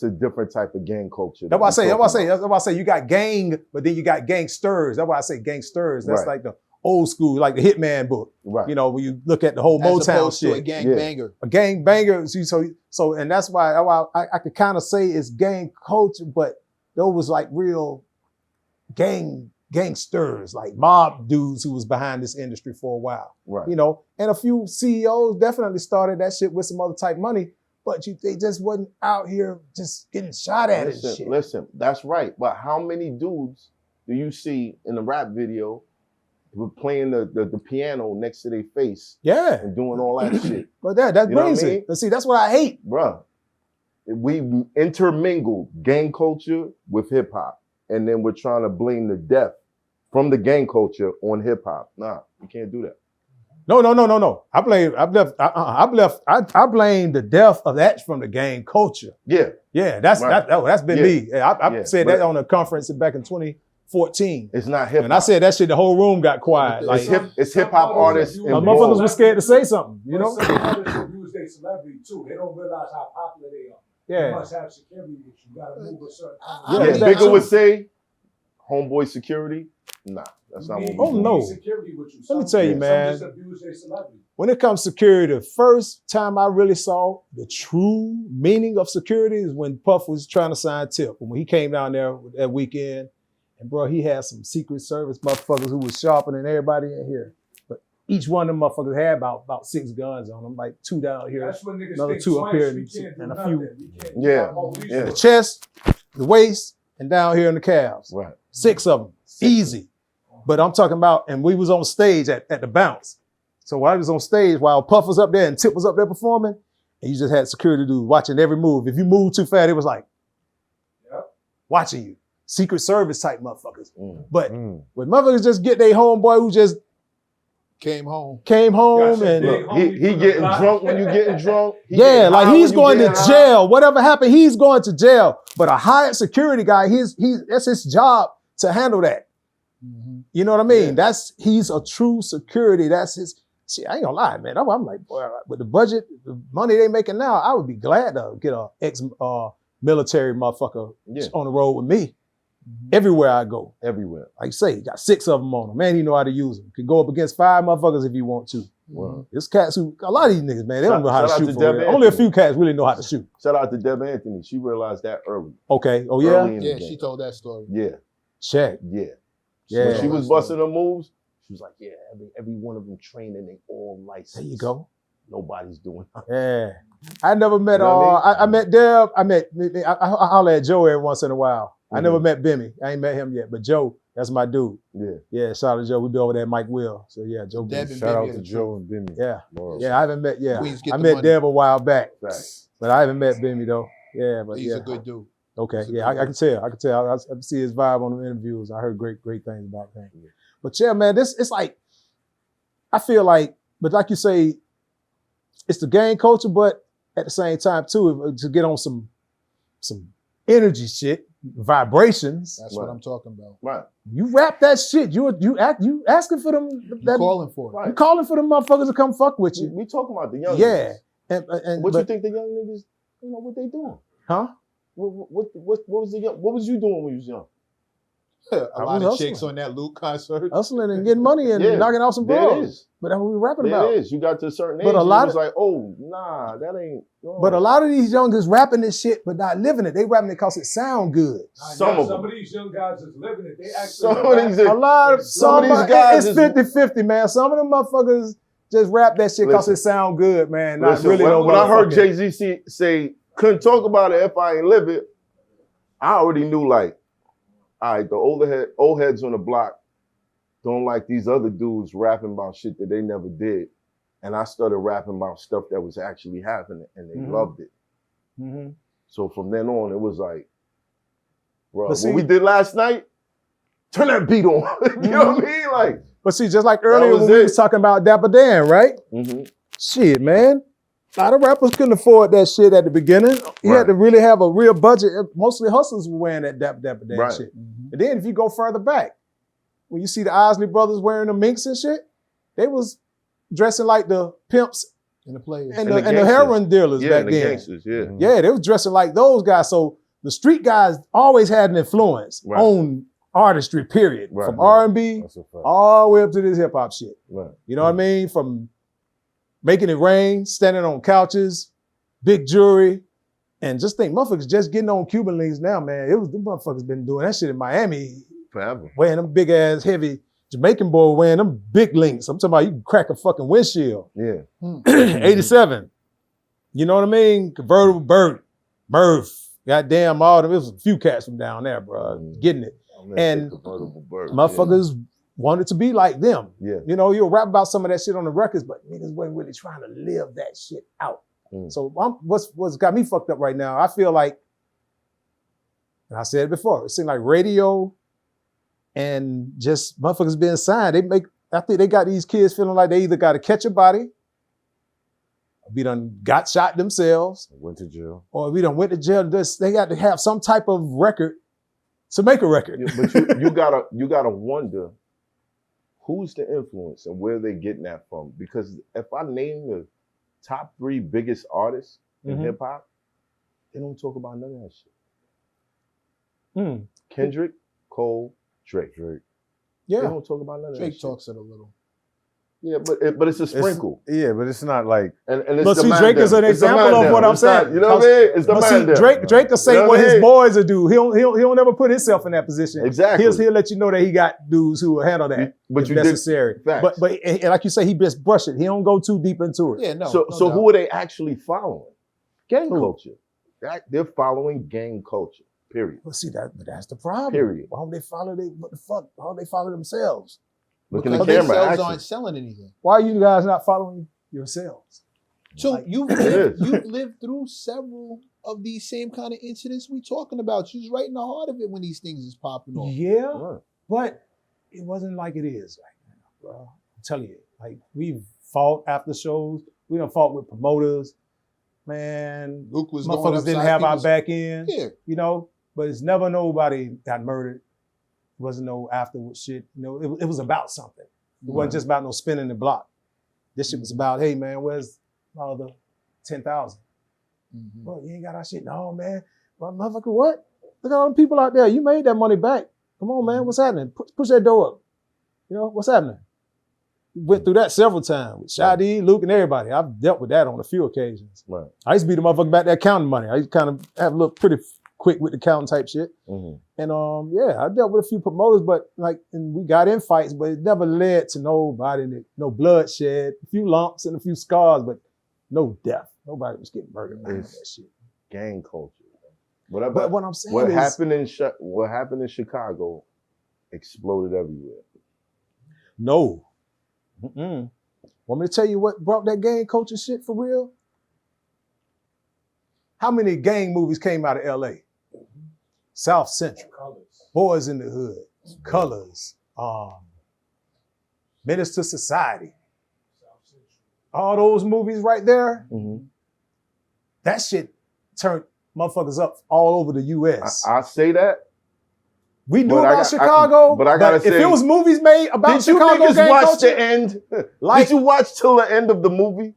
a different type of gang culture. That's why I say you got gang, but then you got gangsters. That's why I say gangsters. That's Right. like the old school, like the Hitman book. Right. You know, when you look at the whole as Motown opposed to a shit. gang Yeah. banger. A gang banger. See, so and that's why I could kind of say it's gang culture, but those was like real gangsters, like mob dudes who was behind this industry for a while. Right. You know, and a few CEOs definitely started that shit with some other type money, but they just wasn't out here just getting shot at and shit. Listen, that's right. But how many dudes do you see in the rap video playing the piano next to their face Yeah, and doing all that shit? but that You know what I brings mean? it. But see, that's what I hate. Bruh, we intermingled gang culture with hip hop, and then we're trying to blame the death from the gang culture on hip hop. Nah, you can't do that. No. I blame the death of that from the gang culture. Yeah, Yeah, that's Right. that's been Yeah. me. I Yeah. said But- that on a conference back in 2014. it's not hip And I hop. said that shit, the whole room got quiet. Like, It's hip hop artists My my involved. motherfuckers were scared to say something, you know? But some artists abuse their celebrity too. They don't realize how popular they are. You Yeah. must have security with you. You gotta move a certain Yeah, Yeah, that Bigger too. would say, homeboy security. Nah, that's not what we Oh, do. no. Security with you. Let me Some- tell you, some man. just abuse their celebrity. When it comes to security, the first time I really saw the true meaning of security is when Puff was trying to sign Tip. When he came down there that weekend, and bro, he had some Secret Service motherfuckers who was sharper than everybody in here. But each one of them motherfuckers had about 6 guns on them, like 2 down here. That's when niggas Another think 2 up twice, here you and can't do a nothing. few. You can't- Yeah, you got more yeah. The resources. chest, the waist, and down here in the calves. Right. 6 of them, easy. But I'm talking about, and we was on stage at the bounce. So while I was on stage, while Puff was up there and Tip was up there performing, and you just had security dudes watching every move. If you moved too fast, it was like, Yep. watching you. Secret Service type motherfuckers. Mm. But Mm. when motherfuckers just get their homeboy who just Came home. came home Gotcha. and Big Look, he getting drunk when you getting drunk. He yeah, getting like high he's when you going to getting high. jail. Whatever happened, he's going to jail. But a hired security guy, that's his job to handle that. Mhm. You know what I mean? Yeah. He's a true security. That's his. See, I ain't gonna lie, man. I'm like, boy, with the budget, the money they making now, I would be glad to get a ex-military motherfucker Yeah. on the road with me everywhere I go. Everywhere. Like you say, you got 6 of them on him. Man, he know how to use them. Can go up against 5 motherfuckers if you want to. Wow. There's cats who, a lot of these niggas, man, they don't know how to Shout out shoot to for Deb real. Only a Anthony. few cats really know how to shoot. Shout out to Deb Anthony. She realized that early. Okay. Oh yeah. Early in the Yeah, game. she told that story. Yeah, Check. yeah. Yeah. When she was busting her moves, She was like, yeah, every one of them training, they all licensed. There you go. Nobody's doing it. Yeah. I never met, You know what I mean? I met Deb. I holler at Joe every once in a while. I never met Bimmy. I ain't met him yet, but Joe, that's my dude. Yeah. Yeah, shout out to Joe. We be over there at Mike Will. So yeah, Joe. Deb and Shout out Bimmy to are Joe and Bimmy. Yeah. Lord. Yeah, I haven't met, Queens get I the met money. Deb a while back, Facts. but I haven't met Bimmy though. Yeah, but He's yeah. a good dude. Okay, He's a yeah, good I can tell. I can see his vibe on the interviews. I heard great things about him. But yeah, man, it's like, I feel like, but like you say, it's the gang culture, but at the same time too, to get on some energy shit, vibrations. That's what I'm talking about. Right. You rap that shit. You asking for them. You calling for it. Right. You calling for them motherfuckers to come fuck with you. We talking about the young Yeah. niggas. And What but, you think the young niggas, what they doing? huh? What was you doing when you was young? A I lot was of chicks hustling. on that Luke concert. Hustling and getting money and Yeah. knocking out some There it balls. is. But that's what we rapping There about. it is. You got to a certain age, But a and lot it was of- like, oh, nah, that ain't. No. But a lot of these youngers rapping this shit, but not living it. They rapping it because it sound good. Some of some them. of these young guys is living it. They actually Some of these, A lot of Some of these guys it's is- 50-50, man. Some of them motherfuckers just rap that shit because Listen. it sound good, man. Not listen, really when, no when I heard motherfucking- Jay-Z say, couldn't talk about it if I ain't live it, I already knew, like, all right, the old heads on the block don't like these other dudes rapping about shit that they never did. And I started rapping about stuff that was actually happening, and they loved it. Mhm. So from then on, it was like, bro, But see- what we did last night, turn that beat on. You know what I mean? Like, But see, just like earlier was when we it. was talking about Dapper Dan, right? Shit, man. A lot of rappers couldn't afford that shit at the beginning. You had to really have a real budget. Mostly hustlers were wearing that Dapper Dan Right. shit. And then if you go further back, when you see the Isley brothers wearing the minks and shit, they was dressing like the pimps And the players. and And the the gangsters. heroin dealers yeah, back the then. gangsters, yeah. Yeah, they was dressing like those guys. So the street guys always had an influence Right. on artistry, period. Right, From right. R&B That's a fact. all the way up to this hip hop shit. Right. You know what I mean? From making it rain, standing on couches, big jewelry, and just think, motherfuckers just getting on Cuban links now, man. Them motherfuckers been doing that shit in Miami, Forever. wearing them big ass heavy Jamaican boy wearing them big links. I'm talking about you can crack a fucking windshield. Yeah. 87. You know what I mean? Convertible Burt, Murph, goddamn all them. It was a few cats from down there, bro, getting it. Oh, man, And convertible bird. Motherfuckers wanted to be like them. Yeah. You know, you'll rap about some of that shit on the records, but niggas wasn't really trying to live that shit out. So what's got me fucked up right now, I feel like, and I said it before, it seemed like radio and just motherfuckers being signed, I think they got these kids feeling like they either got to catch a body, or be done got shot themselves, Went to jail. or we done went to jail. They got to have some type of record to make a record. Yeah, but you gotta wonder who's the influence and where they getting that from. Because if I name the top 3 biggest artists in Mhm. hip hop, they don't talk about none of that shit. Hmm. Kendrick, Cole, Drake. They Yeah. don't talk about none of that Drake shit. talks it a little. Yeah, but it's a sprinkle. Yeah, but it's not like And it's But the see, man Drake is them. an It's the example man of them. what I'm It's not- saying. You know what I mean? It's the But man see, them. Drake will say You know what what I his mean? boys will do. He'll never put himself in that position. Exactly. He'll let you know that he got dudes who will handle that But if you did- necessary. Facts. But and like you say, he just brush it. He don't go too deep into it. Yeah, no. So no doubt. who are they actually following? Gang Who? culture. They're following gang culture. Period. But see that's the problem. Period. Why don't they follow what the fuck? Why don't they follow themselves? Look in the Because they camera. themselves Action. aren't selling anything. Why are you guys not following yourselves? So Like- you've lived through several of these same kind of incidents we talking about. You was right in the heart of it when these things is popping off. Yeah, Right. but it wasn't like it is right now, bro. I'm telling you, like we've fought after shows. We done fought with promoters. Man, Luke was going motherfuckers didn't upside have our people's- back end. Yeah. You know, but it's never nobody got murdered. It wasn't no afterward shit. You know, it was about something. It wasn't just about no spinning the block. This shit was about, hey man, where's my other 10,000? Mhm. Well, you ain't got our shit. No, man. Well, motherfucker, what? Look at all the people out there. You made that money back. Come on, man. What's happening? Push that door up. You know, what's happening? We went through that several times with Shadi, Luke, and everybody. I've dealt with that on a few occasions. Right. I used to be the motherfucker back there counting money. I used to kind of have a little pretty quick with the counting type shit. Mhm. And I dealt with a few promoters, but and we got in fights, but it never led to no bloodshed, a few lumps and a few scars, but no death. Nobody was getting murdered behind that shit. Gang culture. But what I'm saying what is, happened in Chicago exploded everywhere. no. Mm-mm. Want me to tell you what brought that gang culture shit for real? How many gang movies came out of LA? South Central, Colors. Boys in the Hood, Colors, Menace to Society. All those movies right there, Mhm. that shit turned motherfuckers up all over the US. I say that. We knew but about Chicago, but I gotta if say, it was movies made about Did you Chicago niggas gang watch culture, the end? like Did you watch till the end of the movie?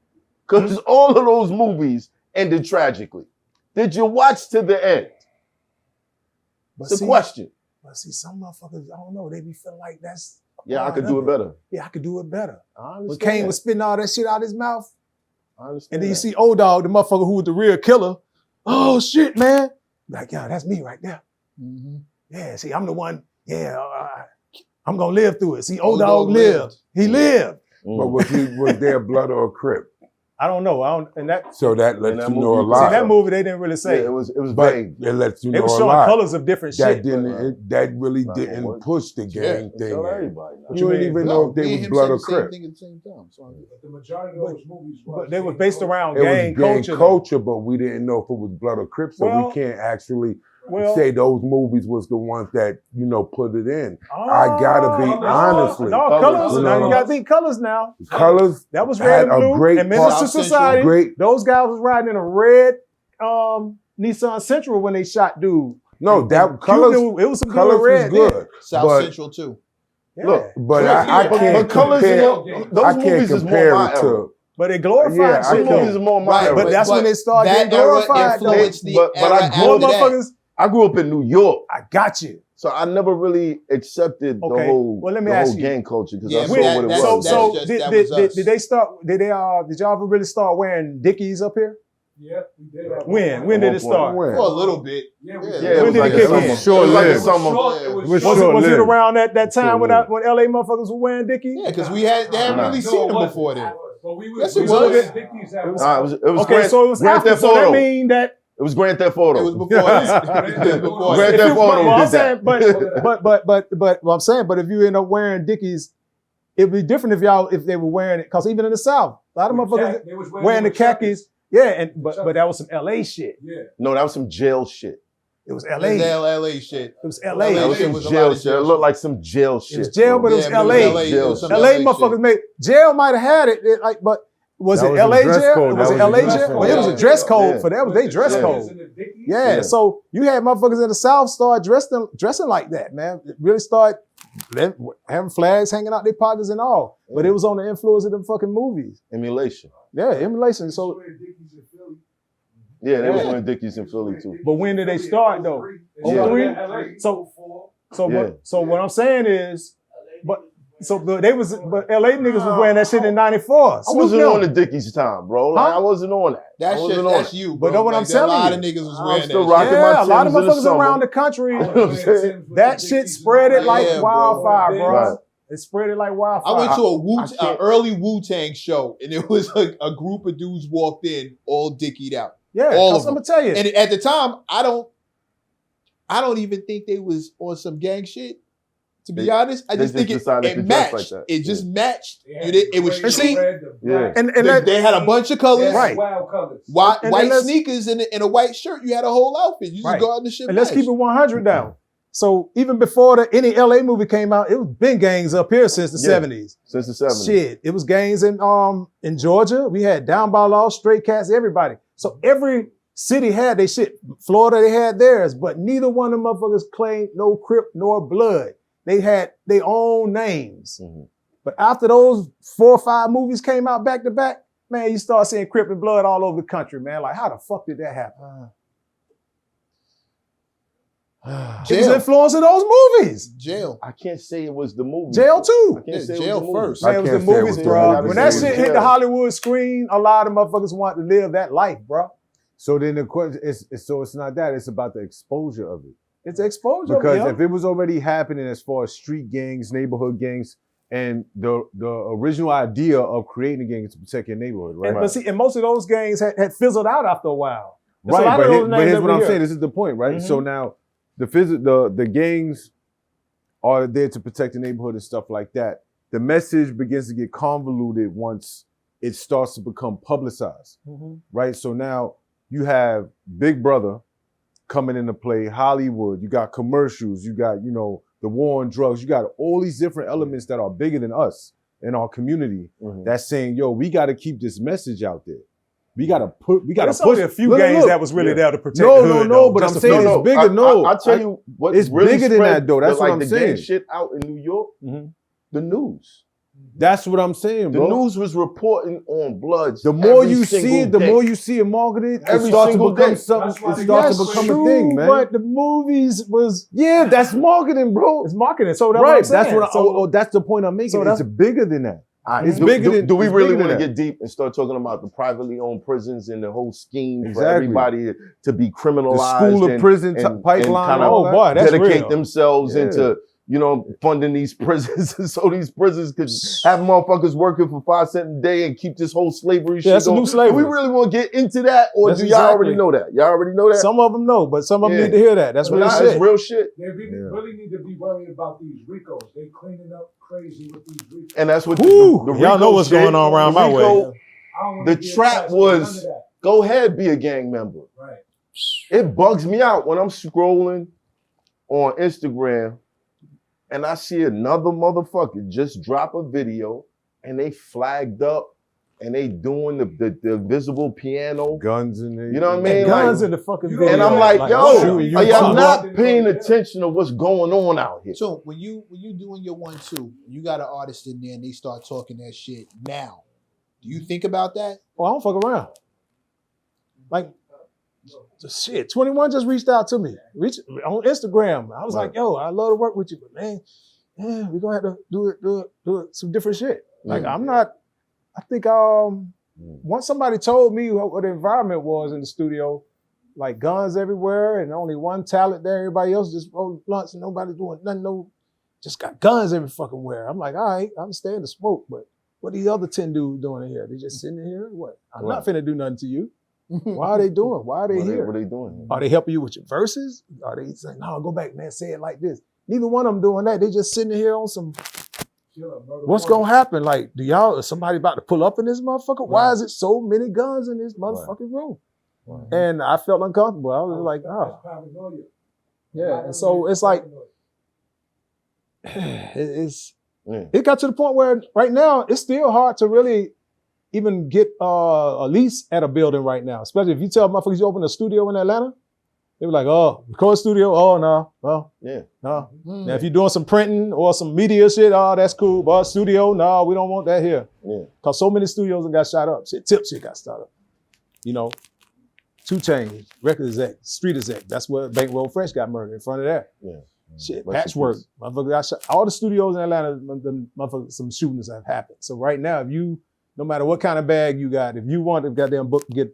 Because all of those movies ended tragically. Did you watch to the end? but It's see, a question. But see, some motherfuckers, I don't know, they be feeling like that's Yeah, I part could do of it better. Yeah, I could do it better. I When understand. Kane was spitting all that shit out his mouth, I understand. and then you that. see old dog, the motherfucker who was the real killer. Oh shit, man! Like, yeah, that's me right there. Mm-hmm. Yeah, see, I'm the one. Yeah, I'm gonna live through it. See, old Old dog dog lived. lived. He lived. But was there blood or a crip? I don't know. And that So that lets that you know a movie- see lot. that movie they didn't really Yeah, say. it was But vague. it lets you They know were a showing lot. colors of different That shit. didn't. That really Not didn't gonna work. push the gang thing. Tell in. everybody. now. What You you didn't mean? even know if me they and was him blood said or the same crip. thing at the same time. So But the majority of those movies was. But they were based around It was gang culture. though. culture, but we didn't know if it was blood or crip, so Well- we can't actually Well, say those movies was the ones that put it in. I gotta be honestly. No, Colors, colors. you Now know. you gotta think colors now. Colors That was had red and a blue. great And Menace to part. Society. great. Those guys was riding in a red Nissan Sentra when they shot dude. No, And that colors. Cuban, it was some Colors good red. was good, then. South but Central too. Yeah. Look, but Yeah, I but can't Colors, compare. those I can't movies is more compare my it era. to. But it glorified Yeah, I Some shit can't- movies though. is more my Right, era. But that's when they started that getting era glorified though. influenced the But I era grew More after that. motherfuckers, I grew up in New York, I got you. so I never really accepted the Okay, whole, well, let me the ask whole you. gang culture because Yeah, I saw but that- what it that's- was. So just- did that was us. they start? Did y'all ever really start wearing Dickies up here? Yeah, we did. at When? one When point. did it start? When? For a little bit. Yeah, we Yeah, did. Yeah, it When was did like it a kick summer. in? It was like a Short-lived. summer. Yeah. Was Was short-lived. it around that time when Short-lived. when LA motherfuckers were wearing Dickies? Yeah, because they hadn't Nah. really No, seen it them wasn't. before then. But we Yes, we it were was. wearing Dickies at It was- one Nah, it was Okay, Grand, so it was Grand after. Theft So that Auto. mean that It was Grand Theft Auto. It was before this. It was before Grand this. Theft Auto well, I'm did saying, that. but what I'm saying, but if you end up wearing Dickies, it'd be different if they were wearing it. Because even in the South, a lot of motherfuckers They was wearing the khakis. Yeah, but that was some LA shit. Yeah. No, that was some jail shit. It was That LA. LA shit. It was LA LA. That was shit some was a lot jail of shit. jail It looked shit. like some jail shit. It was jail, but it was Yeah, LA. It was some LA LA motherfuckers shit. made jail might have had it, like, but was That it was a LA dress jail? code. Was That it was a LA dress jail? code. Well, it was a Yeah. dress code Yeah. for that. Was they dress Yeah. code? Yeah. Yeah. So you had motherfuckers in the South start dressing like that, man. It really start having flags hanging out their pockets and all. But it was on the influence of them fucking movies. Emulation. Yeah, emulation. So, Yeah, they was Yeah. wearing Dickies in Philly too. but when did they start though? Yeah. 03? So Yeah. what I'm saying is, but LA niggas was wearing that shit in '94. I wasn't on the Dickies time, bro. Like, Huh? I wasn't on that. That I shit, wasn't on that's it. you, But bro. know what I'm Like, there a telling lot you. of niggas was I'm wearing still that rocking shit. my Yeah, a lot of Timbs in the motherfuckers summer. around the country. You know what I'm saying? That shit spread it like Yeah, bro. wildfire, bro. Right. It spread it like wildfire. I went to I an can't- early Wu-Tang show, and it was a group of dudes walked in, all dickied out. yeah, all 'cause of I'm gonna tell you. And at the time, I don't even think they was on some gang shit. To be honest, I they just think just decided it to dress matched. like that. It just matched. It was And see- Yeah. and they had a bunch of colors. Right. Wild colors. White, And white let's- sneakers and a white shirt. You had a whole outfit. You just Right. go out and the shit. and let's matched. keep it 100 down. So even before any LA movie came out, it was been gangs up here since the Yeah. 70s. Since the 70s. Shit, it was gangs in Georgia. We had Down by Law, Straight Cats, everybody. So every city had their shit. Florida, they had theirs, but neither one of them motherfuckers claimed no Crip nor Blood. They had their own names. Mhm. But after those 4 or 5 movies came out back to back, man, you start seeing Crip and Blood all over the country, man. Like, how the fuck did that happen? It was Jail. influence of those movies. Jail. I can't say it was the movie. Jail I too. can't Yeah, say jail it was the movie. first. Man, it was the can't say it movies, was bro. jail. When I that can shit say hit jail. the Hollywood screen, a lot of motherfuckers wanted to live that life, bro. So then the question is, so it's not that, it's about the exposure of it. It's exposure. Because if it was already happening as far as street gangs, neighborhood gangs, and the original idea of creating a gang is to protect your neighborhood, right? But see, and most of those gangs had fizzled out after a while. There's a Right, lot of those but names here's that what we I'm hear. saying. This is the point, right? So now the gangs are there to protect the neighborhood and stuff like that. The message begins to get convoluted once it starts to become publicized, right? So now you have Big Brother coming into play, Hollywood, you got commercials, you got, the war on drugs, you got all these different elements that are bigger than us in our community that's saying, yo, we got to keep this message out there. We got to There's push. only a few gangs that was really there to protect the hood. No, but I'm saying it's bigger. I'll tell you what. It's really bigger than that, though. That's like what I'm the saying. gang shit out in New York, the news. That's what I'm saying, The bro. news was reporting on Bloods. The more every you see single it, the day. more you see it marketed, it Every starts to single become day. something. That's why It they starts to got become true, a thing, man. But the movies was That's marketing, bro. it's marketing. So that's Right. what I'm saying. That's what. That's the point I'm making. So It's bigger than that. All right, It's do, bigger do, than- do we it's really bigger want to than get deep and start talking about the privately owned prisons and the whole scheme for Exactly. everybody to be The criminalized? school of and- prison and pipeline. kind all Oh, that. boy, that's dedicate real. themselves Yeah. into funding these prisons so these prisons could have motherfuckers working for 5 cents a day and keep this whole slavery shit that's a going. new slavery. Do we really want to get into that, or That's do y'all already exactly. know that? Y'all already know that? Some of them know, but some of them Yeah. need to hear that. That's But real nah, shit. it's real shit. They really need to be worried about these Ricos. They cleaning up crazy with these Ricos. And that's what Whew, the y'all know Rico what's shit, going on around the my Rico- way. I don't wanna The be trap attached to none was- of that. Go ahead, be a gang member. Right. It bugs me out when I'm scrolling on Instagram and I see another motherfucker just drop a video and they flagged up and they doing the visible piano. Guns in there. You know what I mean? And guns like- in the fucking You video. don't And I'm Yeah, like, yo, shooting you are y'all up. not paying attention to what's going on out here? So when you doing your 1-2, you got an artist in there and they start talking that shit now. Do you think about that? Oh, I don't fuck around. Like, shit, 21 just reached out to me. On Instagram. I was like, yo, I love to work with you, but man, we're gonna have to do it some different shit. Like, I'm not, I think once somebody told me what the environment was in the studio, like guns everywhere and only one talent there, everybody else just rolling blunts and nobody doing nothing, just got guns every fucking where. I'm like, all right, I understand the smoke, but what these other 10 dudes doing in here? They just sitting in here? What? I'm not finna do nothing to you. Why are they doing? Why are they here? What are they doing? Are they helping you with your verses? Are they saying, no, go back, man, say it like this? Neither one of them doing that. They just sitting here on some, what's gonna happen? Like, is somebody about to pull up in this motherfucker? Why is it so many guns in this motherfucking room? And I felt uncomfortable. I was like, oh. Paranoia. Yeah, and so it's like, it got to the point where right now it's still hard to really even get a lease at a building right now. Especially if you tell motherfuckers you open a studio in Atlanta, they be like, oh, record studio, oh no, well, no. Now if you're doing some printing or some media shit, oh, that's cool, but studio, no, we don't want that here. Cause so many studios got shot up. Tip shit got shot up. 2 Chainz, record exec, street exec. That's where Bankroll Fresh got murdered in front of that. Shit, Patchwork. Motherfucker got shot. All the studios in Atlanta, some shootings have happened. So right now, if you, no matter what kind of bag you got, if you want to goddamn book, get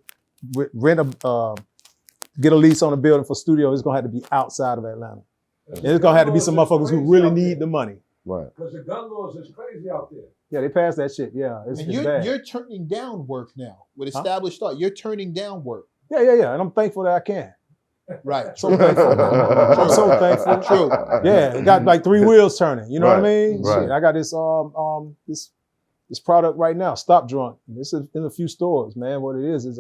a lease on a building for studio, it's gonna have to be outside of Atlanta. And it's gonna have to be some motherfuckers who really need the money. Right. Because the gun laws is crazy out there. Yeah, they passed that shit. Yeah, it's And bad. you're turning down work now with established art. You're turning down work. Yeah. And I'm thankful that I can. Right. So thankful. I'm so thankful. True. Yeah, it got like 3 wheels turning. You know what I mean? Right. Shit, I got this this product right now, Stop Drunk. This is in a few stores, man. What it is it's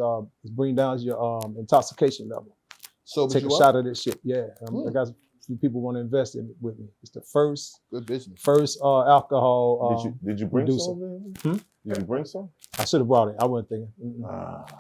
bring down your intoxication level. So Take a shot of this shit. Yeah, I got a few people want to invest in it with me. It's the first good business. Alcohol. Did you bring producer. some? Did you bring some? I should have brought it. I wasn't thinking.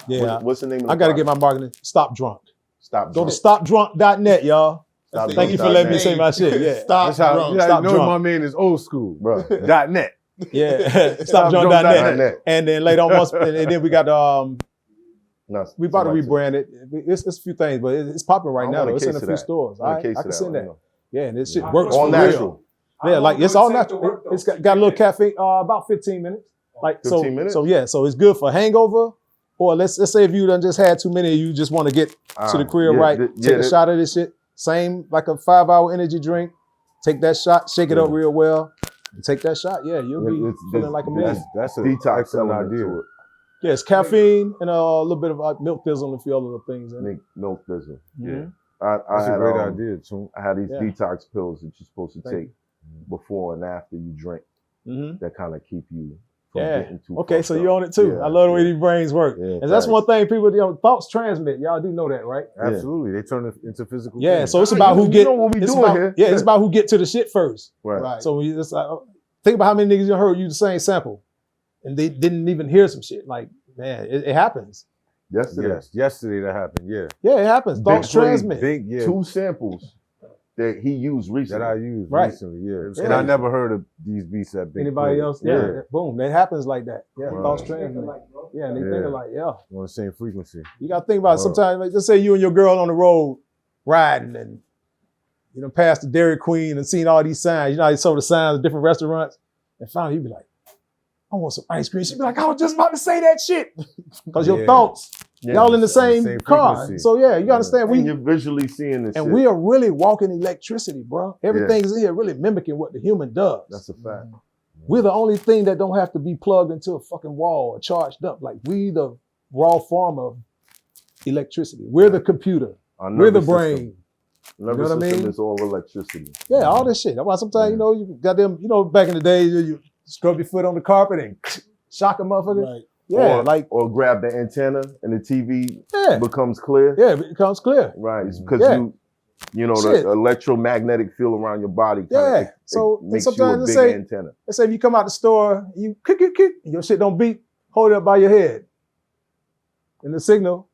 Yeah, What's the name of the I got to product? get my marketing. Stop Drunk. Stop. Go to stopdrunk.net, y'all. Stop Thank you for letting me say my shit. Yeah. Stop drunk. You Stop know drunk. my man is old school, Bro. .net. Yeah. Stopdrunk.net. .net. And then later on, and then we got No, we about to somebody rebrand it. It's a few things, but it's popping right I now. want a Though. It's in case a of few that. stores. I want a I case of can that send right that. now. Yeah, and this shit All works All for natural. real. Yeah, like it's all natural. It's got a little caffeine. About 15 minutes. Like 15 minutes? So yeah, so it's good for hangover, Or let's say if you done just had too many, you just want to get to the crib take a shot of this shit. Same like a 5-hour energy drink. Take that shot, shake it up real well, and take that shot. Yeah, you'll be feeling like a man. That's a detox excellent element idea. to it. Yeah, it's caffeine and a little bit of milk thistle and a few other things in it. Milk thistle. Yeah. That's a great idea, too. I had these Yeah. detox pills that you're supposed to Thank take before and after you drink that kind of keep you from getting too Okay, fucked so up. you own it too. Yeah, I love the way these brains work. Yeah, and that's facts. one thing people, thoughts transmit. Y'all do know that, right? Absolutely. They turn it into physical Yeah, things. so it's about who you get. know what we it's doing about, here. Yeah, it's about who get to the shit first. Right. So we just think about how many niggas you heard use the same sample, and they didn't even hear some shit. Like, man, it happens. Yesterday that happened, yeah. Yeah, it happens. Thoughts transmit. Two samples that he used recently. That I used Right. recently, yeah. Yeah. And I never heard of these beats that Big Anybody played. else? Yeah. Boom. That happens like that. Yeah, Wow. thoughts transmit. Yeah, and they think like, yeah. On the same frequency. You got to think about it sometimes. Like, let's say you and your girl on the road riding and past the Dairy Queen and seen all these signs. You know how you saw the signs of different restaurants? And finally you be like, I want some ice cream. She'd be like, I was just about to say that shit. Because your thoughts, y'all in the same car. frequency. So yeah, you gotta understand. And you're visually seeing this And shit. we are really walking electricity, bro. Everything's in here really mimicking what the human does. That's a fact. We're the only thing that don't have to be plugged into a fucking wall or charged up. Like we the raw form of electricity. We're the computer. We're the brain. Nervous You know what I system mean? is all electricity. Yeah, all this shit. That's why sometimes, you got them, back in the day, you scrub your foot on the carpet and shock a motherfucker. Right. Yeah, or grab the antenna and the TV Yeah. becomes clear. Yeah, it becomes clear. Right. It's because Yeah. the electromagnetic field around your body Yeah. So makes sometimes you a let's big say, antenna. let's say if you come out the store, you kick, and your shit don't beep, hold it up by your head. And the signal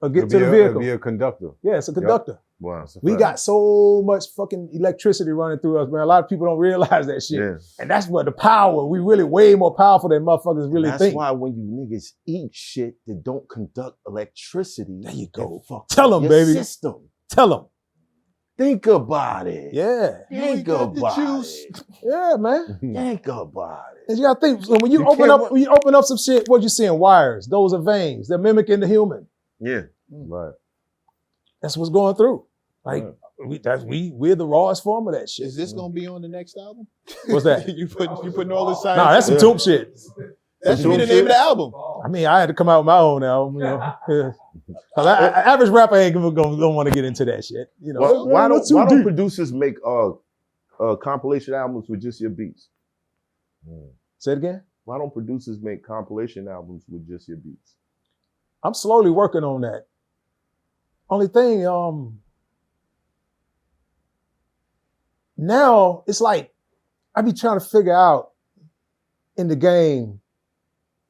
will get to the vehicle. It'll be a conductor. Yeah, it's a conductor. Wow. We got so much fucking electricity running through us, man. A lot of people don't realize that shit. Yeah. And that's what the power, we really way more powerful than motherfuckers really That's think. why when you niggas eat shit that don't conduct electricity, There you go. it fucks Tell up them, your baby. system. Tell them. Think about it. Yeah. Think got the about juice. it. Yeah, man. Think about it. And you gotta think, when you open up some shit, what you seeing? Wires. Those are veins. They're mimicking the human. Yeah. Right. That's what's going through. Like, we're the rawest form of that shit. Is this gonna be on the next album? What's that? you putting all this science? Nah, that's some Toomp shit. That should be the name of the album. I mean, I had to come out with my own album, Yeah. 'Cause average rapper ain't gonna want to get into that shit. Why don't deep. producers make compilation albums with just your beats? Say it again? Why don't producers make compilation albums with just your beats? I'm slowly working on that. Only thing, now it's like I be trying to figure out in the game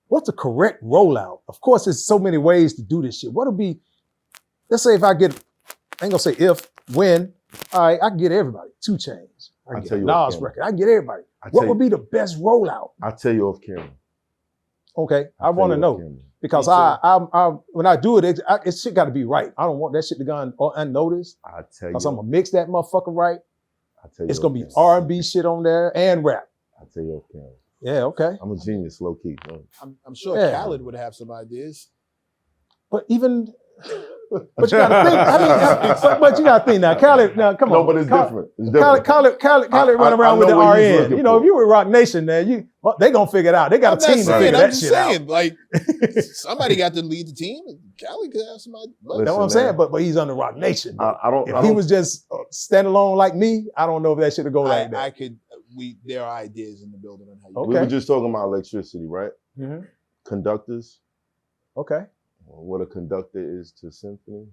what's the correct rollout. Of course, there's so many ways to do this shit. What'll be? Let's say if I get, I ain't gonna say if, when. All right, I can get everybody 2 Chainz. I I'll can tell get you Nas what, record. I can get everybody. I'll What tell would be the best rollout? I'll tell you off camera. Okay, I I'll tell want to you know. off camera. Because I when I do it, it shit got to be right. I don't want that shit to go unnoticed. I'll tell you. Because I'm gonna mix that motherfucker right. I'll tell you It's off gonna be camera. R&B shit on there and rap. I'll tell you off camera. Yeah, okay. I'm a genius, low key. Bro. I'm sure Yeah. Khaled would have some ideas. But even, but you gotta think. I mean, but you gotta think now. Khaled, now come on. No, but it's different. It's Khaled different. run I around with know the what he's RN. looking You know, for. if you were Rock Nation, man, they gonna figure it out. They got a team to figure I'm that just shit out. saying, like, somebody got to lead the team. Khaled could have somebody. You know what I'm Listen, saying? man. But he's under Rock Nation. I don't. If he was just standalone like me, I don't know if that shit would go like that. I could. There are ideas in the building on how you. Okay. We were just talking about electricity, right? Mhm. Conductors. Okay. What a conductor is to symphony.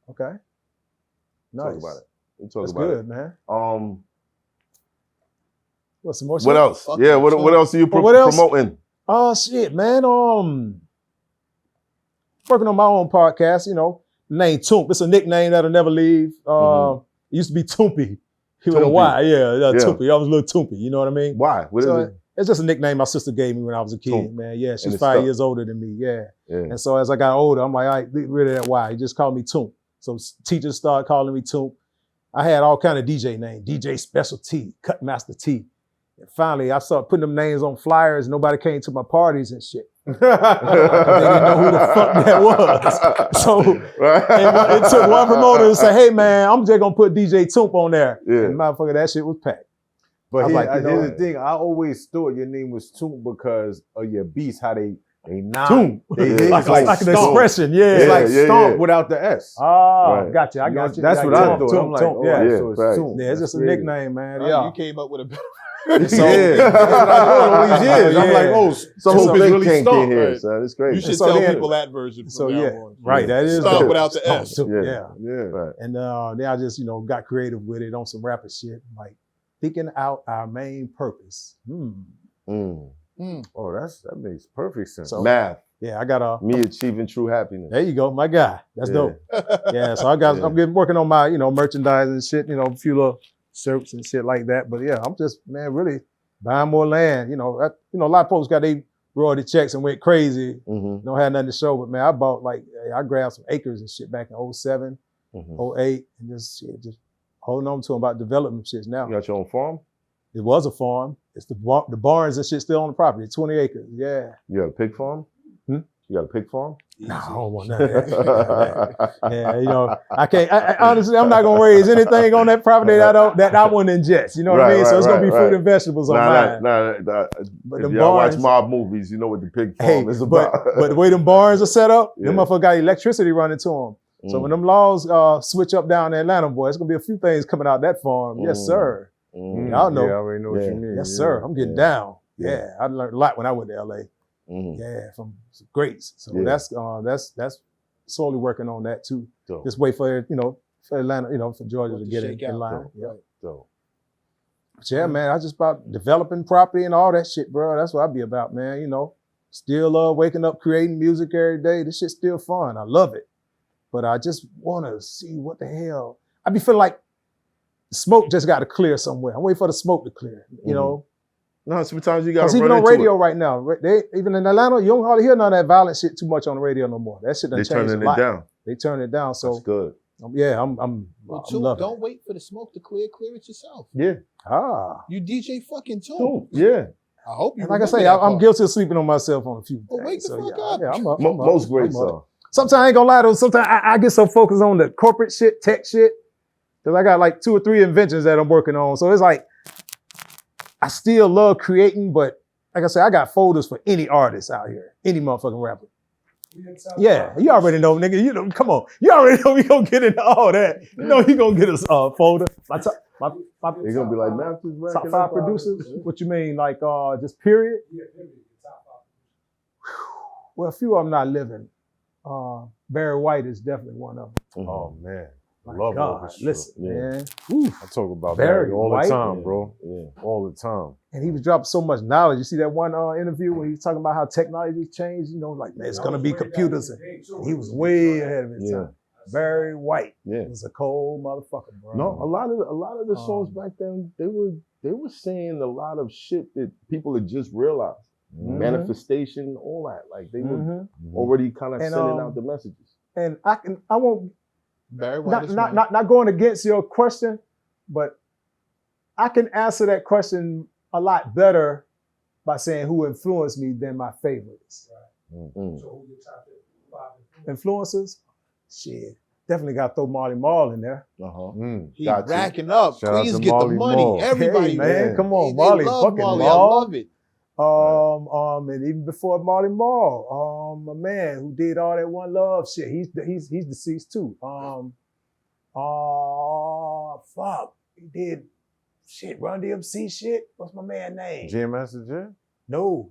Okay. Nice. Talk about it. We talk That's about good, man. it. What, some more shit? What else? Fuck Yeah. it. What else are you What else? promoting? Oh shit, man. Working on my own podcast, name Toomp. It's a nickname that'll never leave. It used to be Toompy. He with a Toompy. Y, yeah, Yeah. Toompy. I was a little Toompy, you know what I mean? Why? What is So it? it's just a nickname my sister gave me when I was a kid, Toomp. man. Yeah, she's it's 5 stuck. years older than me, yeah. Yeah. And so as I got older, I'm like, all right, get rid of that Y. He just called me Toomp. So teachers started calling me Toomp. I had all kind of DJ names, DJ Special T, Cut Master T. And finally, I started putting them names on flyers. Nobody came to my parties and shit. They didn't know who the fuck that was. So it took one promoter to say, hey man, I'm just gonna put DJ Toomp on there. Yeah. And motherfucker, that shit was packed. But I was like, you know, here's the thing. I always thought your name was Toomp because of your beats, how they not. Toomp. It's Like like an stomp. expression, yeah. It's like Yeah, stomp yeah. without the S. Ah, Right. gotcha. I got you. That's what I thought. I'm like, Toomp, oh, yeah. Yeah, so it's right. Toomp. Yeah, it's That's just a crazy. nickname, man. Right, Yeah. you came up with a better. Yeah, that's what I thought all these years. I'm Yeah. like, oh, So Toomp whole is big really kink stomp. in here, Right. son. It's You crazy. should So tell then- people that version. From So now yeah, on. right. That is Stomp dope. without the Stomp, S. too, Yeah. yeah. Yeah. Right. And then I just, got creative with it on some rapper shit, like thinking out our main purpose. Mm. Oh, that makes perfect sense. So- Math. Yeah, I got Me achieving true happiness. there you go, my guy. That's Yeah. dope. Yeah, so Yeah. I'm getting working on my, merchandise and shit, a few little shirts and shit like that. But yeah, I'm just, man, really buying more land. A lot of folks got they royalty checks and went crazy. Mm-hmm. Don't have nothing to show, but man, I bought I grabbed some acres and shit back in 07, Mm-hmm. 08, and just holding on to them about development shit now. You got your own farm? It was a farm. It's the barns and shit still on the property, 20 acres. Yeah. You got a pig farm? Hmm? You got a pig farm? No, I don't want none of that. Yeah, I can't. Honestly, I'm not gonna raise anything on that property that I want to ingest. You know what I Right, mean? So it's gonna be right, fruit right. and vegetables on mine. But But if the y'all watch barns, mob movies, you know what the pig hey, farm is about. but the way them barns are set up, them Yeah. motherfuckers got electricity running to them. So when them laws switch up down in Atlanta, boy, it's gonna be a few things coming out that farm. Yes, sir. Mm. Y'all know. Yeah, I already know what Yeah. you mean. Yes, yeah. sir. I'm getting down. Yeah. Yeah, I learned a lot when I went to LA. Mm. Yeah, from some greats. So Yeah. that's slowly working on that too. Dope. Just wait for for Atlanta, for Georgia to get shake in out, line. though. Yeah. Right. Dope. But yeah, man, I just about developing property and all that shit, bro. That's what I be about, man. Still love waking up, creating music every day. This shit's still fun. I love it. But I just want to see what the hell. I be feeling like the smoke just got to clear somewhere. I'm waiting for the smoke to clear, you know. No, sometimes you got Because to even run on into radio it. right now, even in Atlanta, you don't hardly hear none of that violent shit too much on the radio no more. That shit done They're changed turning a lot. it down. They turn it down. So That's good. yeah, I'm Well, I'm loving don't wait for the smoke to clear. Clear it yourself. Yeah. it. Ah. You DJ fucking Toomp. Cool. Yeah. I hope you. And like I remember say, that I'm part. guilty of sleeping on myself on a few Well, wake things. the So fuck yeah, up. yeah, I'm up. Most great songs. Sometimes I ain't gonna lie though. Sometimes I get so focused on the corporate shit, tech shit, because I got like 2 or 3 inventions that I'm working on. So it's like I still love creating, but like I said, I got folders for any artist out here, any motherfucking rapper. Yeah, you already know, nigga. Come on, you already know we gonna get into all that. You know he gonna get us a folder. My They're going to be like, man, this record top is 5 about-" producers. What you mean, like just period? Yeah, period. Top 5. Well, a few of them not living. Barry White is definitely one of them. Oh man, My love God, orchestra. listen, Yeah. man. Oof. I talk about Barry Barry all White. the time, bro. Yeah. All the time. And he was dropping so much knowledge. You see that one interview when he was talking about how technology changed? Like, man, it's going to be computers. And he was way ahead of his Yeah. time. Barry White Yeah. was a cold motherfucker, bro. No, a lot of the songs back then, they were saying a lot of shit that people had just realized. Mhm. Manifestation, all that. Like they were Mhm. already kind of And, sending out the messages. And I won't, Barry White is one. not going against your question, but I can answer that question a lot better by saying who influenced me than my favorites. Mm. So who your top 5 Influencers? Shit. Definitely got to throw Marley Marl in there. Uh-huh. He Got you. racking up. Shout out Queens to get Marley the money. Marl. Everybody, Hey, man, man. come on, They Marley, love fucking Marley. Marl. I love it. And even before Marley Marl, a man who did all that One Love shit. He's deceased too. Fuck, he did shit. Run DMC shit. What's my man name? Jam Master Jam? No,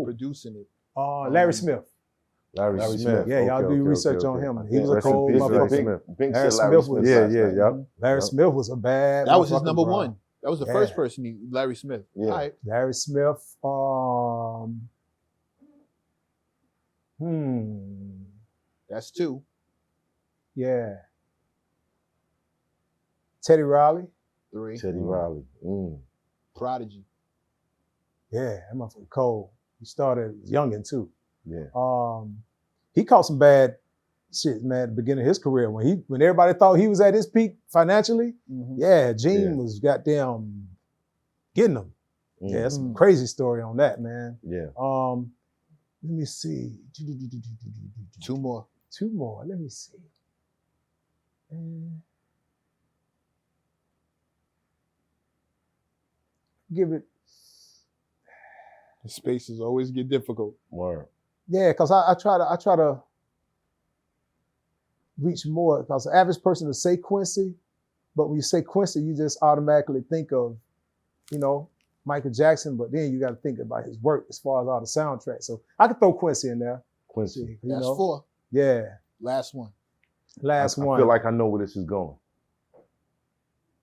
producing it. Larry Smith. Larry Smith. Yeah, y'all do your research on him. He was a Rest in cold peace, motherfucker. Larry Smith. Bink Larry said Larry Smith Smith. was- Yeah, last yeah, night. yeah. Larry Yep. Smith was a bad. That was his motherfucker, number bro. one. That was the Yeah. first person, Larry Smith. Yeah. All right. Larry Smith. That's 2. Yeah. Teddy Riley. 3. Teddy Riley. Mm. Prodigy. Yeah, that motherfucker cold. He started youngin' too. Yeah. He caught some bad shit, man, at the beginning of his career. When everybody thought he was at his peak financially, yeah, Gene Yeah. was goddamn getting him. Mm. Yeah, that's a crazy story on that, man. Yeah. Let me see. Two more. Two more. Let me see. Give it. The spaces always get difficult. Word. Yeah, because I try to reach more. Because the average person will say Quincy, but when you say Quincy, you just automatically think of, you know, Michael Jackson. But then you got to think about his work as far as all the soundtracks. So I could throw Quincy in there. Quincy. You That's know? 4. Yeah. Last one. Last one. I feel like I know where this is going.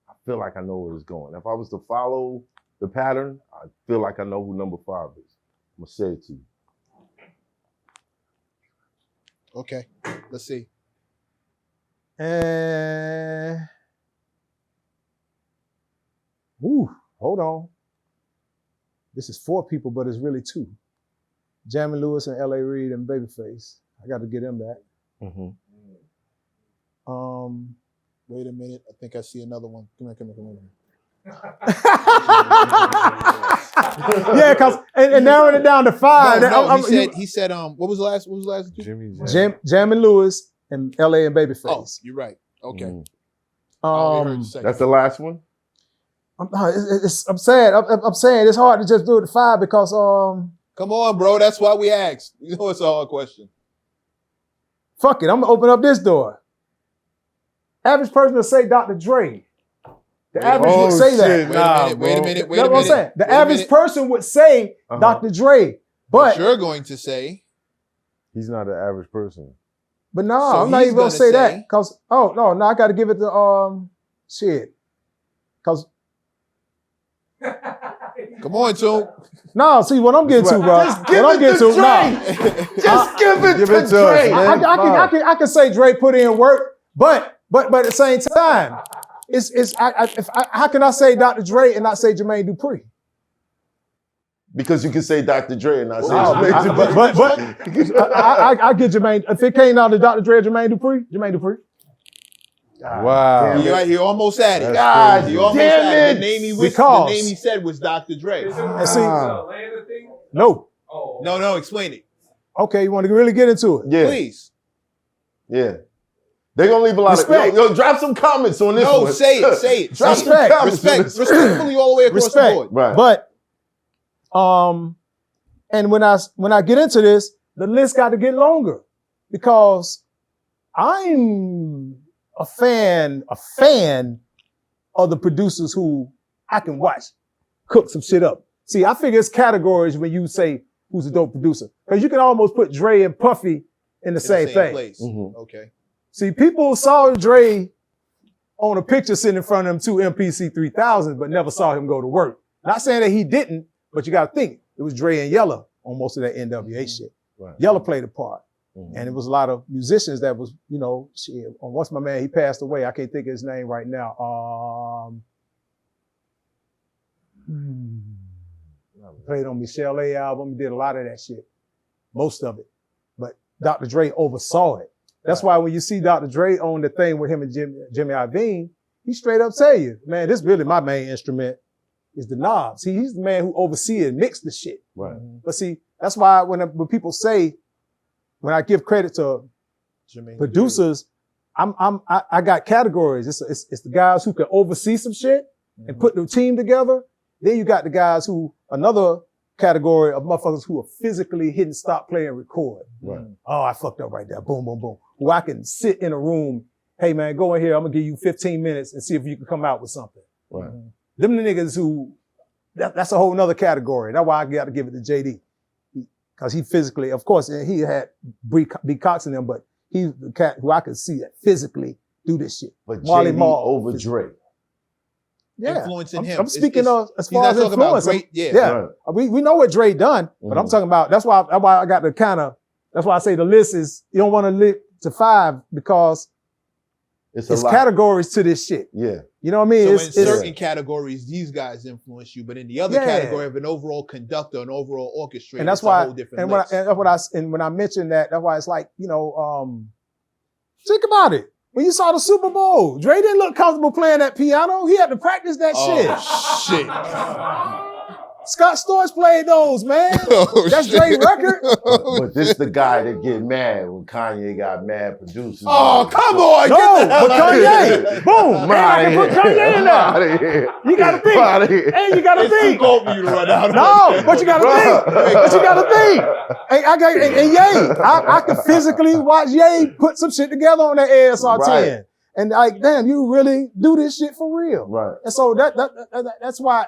I feel like I know where it's going. If I was to follow the pattern, I feel like I know who number 5 is. I'm gonna say it to you. Okay. Let's see. Hold on. This is 4 people, but it's really 2. Jamie Lewis and L.A. Reid and Babyface. I got to get them that. Mm-hmm. Wait a minute. I think I see another one. Come here. Yeah, because and narrowing it down to 5. He said, what was the last two? Jimmy Jamie Lewis and L.A. and Babyface. Oh, you're right. Okay. Mm. I only heard the second. That's the last one? I'm saying it's hard to just do it to 5 because Come on, bro. That's why we asked. You know it's a hard question. fuck it, I'm gonna open up this door. Average person will say Dr. Dre. The average would say that. Wait a minute. That's what I'm saying. The average person would say Dr. Dre, but you're going to say He's not an average person. But no, So I'm not he's even gonna gonna say that say- because I got to give it to shit. Because come on, Toomp. no, see what I'm getting to, bro. Just give what I'm it getting to to, Dre. nah. Just give it Give to it to us, Dre. man. I can say Dre put in work, but at the same time, how can I say Dr. Dre and not say Jermaine Dupri? Because you can say Dr. Dre and not say No, Jermaine. I get Jermaine. If it came down to Dr. Dre or Jermaine Dupri. Wow. He almost had it. That's He crazy. almost Damn had it. it. The name he Because- the name he said was Dr. Dre. Is it And see- Atlanta thing? No. Oh. No, explain it. Okay, you want to really get into it? Yeah, Please. yeah. They're gonna leave a lot Respect. of yo, drop some comments on this No, one. say it. Drop Say some Respect. comments on this. Respectfully all the way across Respect. the board. Right. But and when I get into this, the list got to get longer because I'm a fan of the producers who I can watch cook some shit up. See, I figure it's categories when you say who's a dope producer because you can almost put Dre and Puffy in the same thing. Place. Mhm. Okay. See, people saw Dre on a picture sitting in front of them 2 MPC 3000, but never saw him go to work. Not saying that he didn't, but you got to think it was Dre and Yella on most of that NWA shit. Right. Yella played a part, Mhm. and it was a lot of musicians that was, shit. What's my man? He passed away. I can't think of his name right now. Played on Michelle A album. He did a lot of that shit, most of it. But Dr. Dre oversaw it. That's why when you see Dr. Dre on the thing with him and Jimmy Iovine, he straight up tell you, man, this really my main instrument is the knobs. See, he's the man who oversees and mix the shit. Right. But see, that's why when people say, when I give credit to Jermaine producers, I got categories. It's the guys who can oversee some shit and put the team together. Then you got the guys who, another category of motherfuckers who are physically hitting stop, play, and record. Right. Oh, I fucked up right there. Boom, boom, boom. Who I can sit in a room. Hey man, go in here. I'm gonna give you 15 minutes and see if you can come out with something. Right. Them the niggas who, that's a whole nother category. That's why I got to give it to JD. Because he physically, of course, he had B. Cox in them, but he's the cat who I could see that physically do this shit. But Marley JD Marl. over Dre. Yeah. Influencing him. I'm speaking of as He's far not as talking about influence. great. Yeah. Yeah. Right. We know what Dre done, but I'm Mhm. talking about, that's why I got to that's why I say the list is, you don't want to live to 5 because It's a it's lot. categories to this shit. Yeah. You know what I mean? So It's in certain categories, these guys influence you, but in the other Yeah. category of an overall conductor, an overall orchestrator, and that's it's why, a whole different and when list. when I mentioned that, that's why it's like, think about it. When you saw the Super Bowl, Dre didn't look comfortable playing that piano. He had to practice that shit. Oh, shit. Scott Storch played those, man. Oh, That's shit. Dre record. But this the guy that get mad when Kanye got mad producers. Oh, come on. No, get the hell but out of Kanye, here. boom. And I can put Kanye in there. Outta here. You gotta think. Outta here. And you gotta It's too think. cold for you to run out. No, but you gotta think. But you gotta think. And Ye, I can physically watch Ye put some shit together on that ASR 10. Right. And like, damn, you really do this shit for real. Right. And so that's why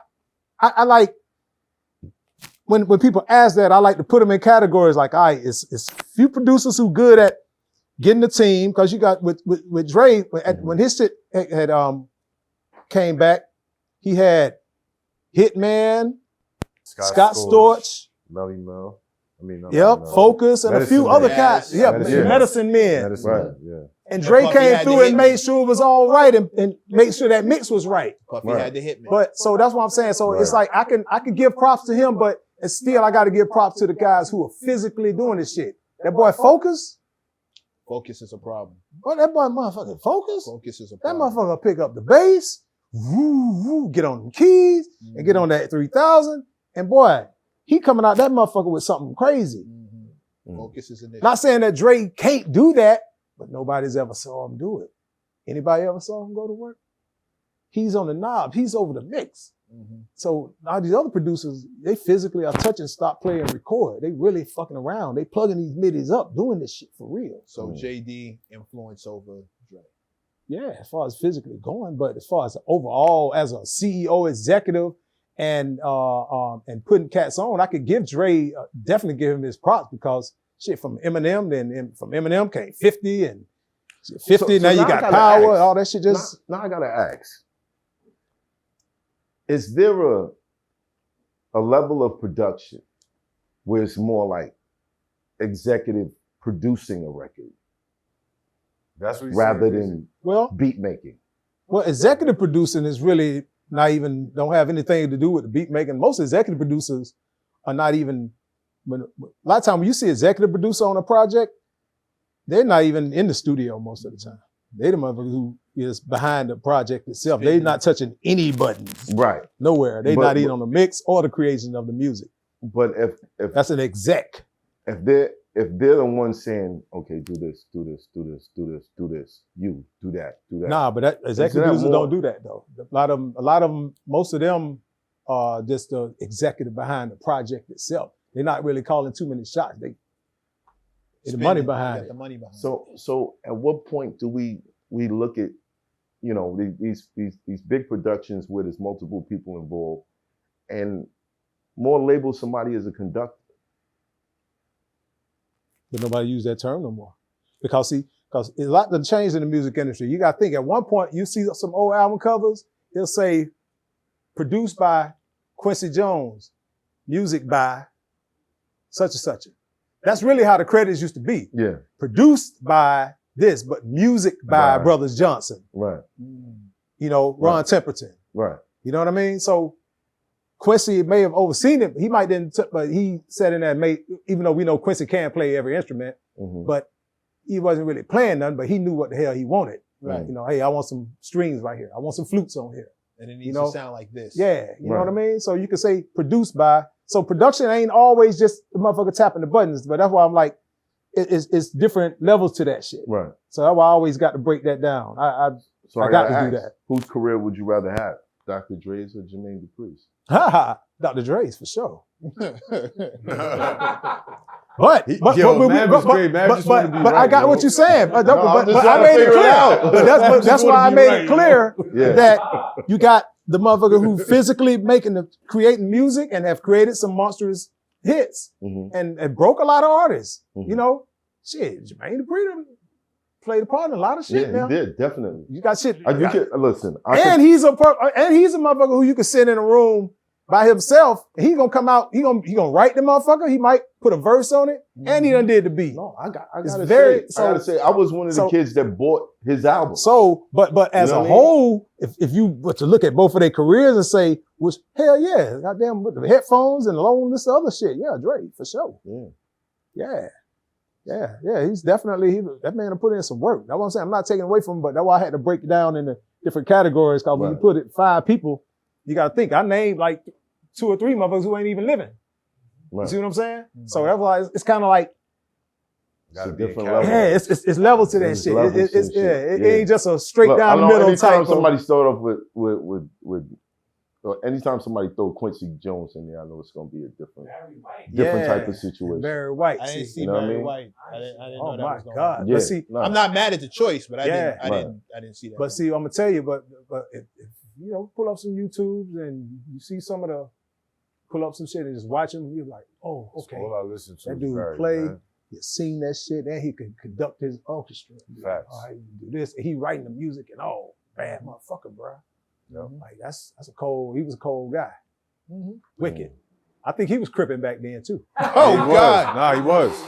I like when people ask that, I like to put them in categories like, all right, it's few producers who good at getting the team, because you got with Dre, when his shit had came back, he had Hitman, Scott Storch, Melly Mel. Focus, and a Medicine few Man. other guys. Yes. Yeah, Medicine Medicine Men. Medicine Right. Man, yeah. And Dre Puffy came had through the and made Hitman. sure it was all right and made sure that mix was right. Puffy Right. had to hit me. But so that's what I'm saying. So it's like I can give props to him, but it's still I got to give props to the guys who are physically doing this shit. That boy Focus, Focus is a problem. boy, that boy motherfucking Focus. Focus is a That problem. motherfucker pick up the bass, woo, get on the keys, and get on that 3000. And boy, he coming out that motherfucker with something crazy. Mm-hmm. Focus is an issue. Not saying that Dre can't do that, but nobody's ever saw him do it. Anybody ever saw him go to work? He's on the knob. He's over the mix. Mm-hmm. So now these other producers, they physically are touching, stop, play, and record. They really fucking around. They plugging these middies up, doing this shit for real. So JD influence over Dre. Yeah, as far as physically going, but as far as overall, as a CEO executive and putting cats on, I could give Dre, definitely give him his props, because shit, from Eminem, then from Eminem came 50 and 50, So now now you I got gotta Power, ask. all that shit just. Now I gotta ask. Is there a level of production where it's more like executive producing a record That's what he's rather saying. than Well, beat making? executive producing is really not even, don't have anything to do with the beat making. Most executive producers are not even, a lot of times when you see executive producer on a project, they're not even in the studio most of the time. They the motherfucker who is behind the project itself. They're not touching any buttons, Right. nowhere. They're But- not even on the mix or the creation of the music. But if That's an exec. they're the ones saying, okay, do this, do this, do this, do this, do this, you do that, do that. Nah, but that executive Isn't that producers more- don't do that though. A lot of them, most of them are just the executive behind the project itself. They're not really calling too many shots. They the money Spending, behind got it. the money behind it. So at what point do we look at, these big productions where there's multiple people involved and more label somebody as a conductor? But nobody use that term no more. Because a lot of change in the music industry. You gotta think, at one point you see some old album covers, they'll say produced by Quincy Jones, music by such and such. That's really how the credits used to be. Yeah, Produced by this, but music by Right. Brothers Johnson. right, Ron Temperton. right. You know what I mean? So Quincy may have overseen it, but he might didn't, but he said in that, even though we know Quincy can't play every instrument, Mhm. but he wasn't really playing none, but he knew what the hell he wanted. Right. You know, hey, I want some strings right here. I want some flutes on here. And it needs you know, to sound like this. Yeah, you know Right. what I mean? So you could say produced by, so production ain't always just the motherfucker tapping the buttons, but that's why I'm like, it's different levels to that shit. Right. So that's why I always got to break that down. So I I got gotta to do ask, that. whose career would you rather have, Dr. Dre's or Jermaine Dupri's? Dr. Dre's for sure. But I got what you're saying. But I made it clear. But that's why I made it clear Yeah. that you got the motherfucker who physically creating music and have created some monstrous hits Mhm. and broke a lot of artists. Mhm. You know, shit, Jermaine Dupri done played a part in a lot of shit Yeah, now. he did, definitely. You got shit. Listen, And he's a motherfucker who you can sit in a room by himself, and he gonna come out, he gonna write the motherfucker, he might put a verse on it, and he done did the beat. No, I It's gotta very- say, I was one of the so- kids that bought his album. So, but as You know a what I mean? whole, if you were to look at both of their careers and say, which hell yeah, goddamn with the headphones and all this other shit, yeah, Dre, for sure. Yeah, he's definitely, that man put in some work. That's what I'm saying. I'm not taking away from him, but that's why I had to break it down into different categories, because when you Right. put it 5 people, you gotta think, I named like 2 or 3 motherfuckers who ain't even living. You Right. see what I'm saying? So that's why it's kind of like, Gotta It's a be different accountable. level. yeah, it's levels to that There's shit. levels to It's shit. yeah, it Yeah. ain't just a straight Look, I down the know middle anytime type. somebody start off with or anytime somebody throw Quincy Jones in there, I know it's gonna be a different type of situation. Very white. I didn't see You know what I Barry mean? White. I didn't Oh know that my was going God! on. Yeah, But see, no. I'm not mad at the choice, but I Yeah. didn't see that. but see, I'm gonna tell you, but if you know, pull up some YouTubes and you see some of the, pull up some shit and just watch him, you're like, oh, okay. All I listen to That is dude Barry, play. man. You seen that shit, and he could conduct his orchestra. Facts. All right, you do this, and he writing the music and all. Bad motherfucker, bro. Yep. Like that's a cold. He was a cold guy. Mm-hmm. Wicked. I think he was cripping back then too. Oh, He was. God. Nah, he was.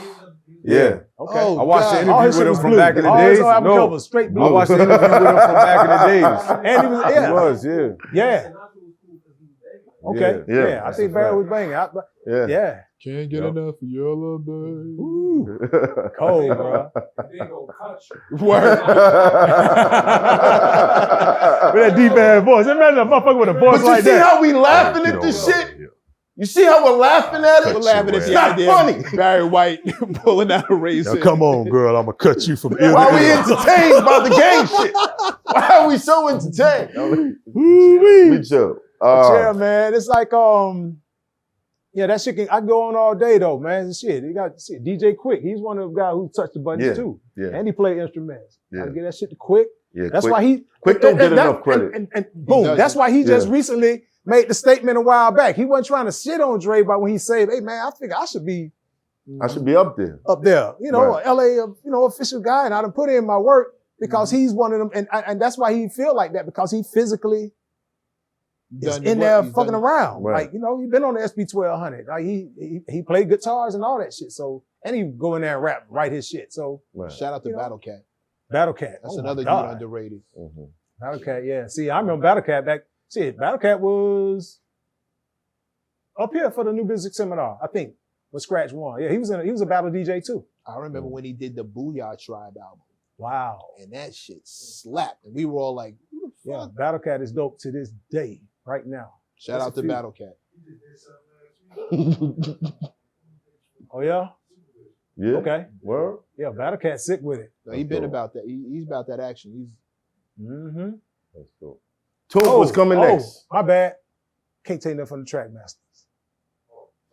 Yeah. Okay. Oh, I watched the God. All interview his shit with him was from blue. back in the All his days. album No, covers straight blue. I watched the interview with him from back in the days. And he was, yeah. He was, yeah. Yeah. Okay. Yeah. Yeah. I That's think a Barry fact. was banging. Yeah. Yeah. Can't get enough of your love, babe. Ooh. Cold, bro. They gonna cut you. Word. With that deep ass voice. Imagine a motherfucker with a voice But you like see that. how we laughing at this shit? You see how we're laughing at it? We're laughing at It's the not idea funny. of Barry White pulling out a razor. Now, come on, girl. I'm gonna cut you from ear Why to are we ear. entertained by the gang shit? Why are we so entertained? Woo-wee. Me too. Yeah, man. It's like yeah, that shit can I go on all day though, man. Shit, he got shit. DJ Quick. He's one of the guys who touched the buttons Yeah, too, yeah. and he played instruments. Yeah. I get that shit to Quick. Yeah, That's Quick- why he Quick don't get that- enough credit. And boom, doesn't. that's why he just Yeah. recently made the statement a while back. He wasn't trying to shit on Dre, but when he said, "Hey man, I think I should be I should be up there. up there," you know, Right. LA, official guy, and I done put in my work because he's one of them, and that's why he feel like that because he physically is in there fucking around. Right. Like, he's been on the SB 1200. Like he played guitars and all that shit. So, and he go in there and write his shit. So, Right. Shout out to You know. Battle Cat. Battle Cat. That's oh my another dude God. underrated. Mhm. Battle Cat, yeah. See, I remember Battle Cat back. Shit, Battle Cat was up here for the New Music Seminar, I think, when Scratch won. Yeah, he was a battle DJ too. I remember when he did the Booyah Tribe album, Wow. and that shit slapped. And we were all like, who the Yeah, fuck? Battle Cat is dope to this day, right now. Shout out to few. Battle Cat. Oh yeah? Yeah. Okay. Word? Yeah, Battle Cat sick with it. No, he been about that. He's about that action. He's Mm-hmm. That's cool. Toomp was coming next. My bad. Can't take nothing from the track masters.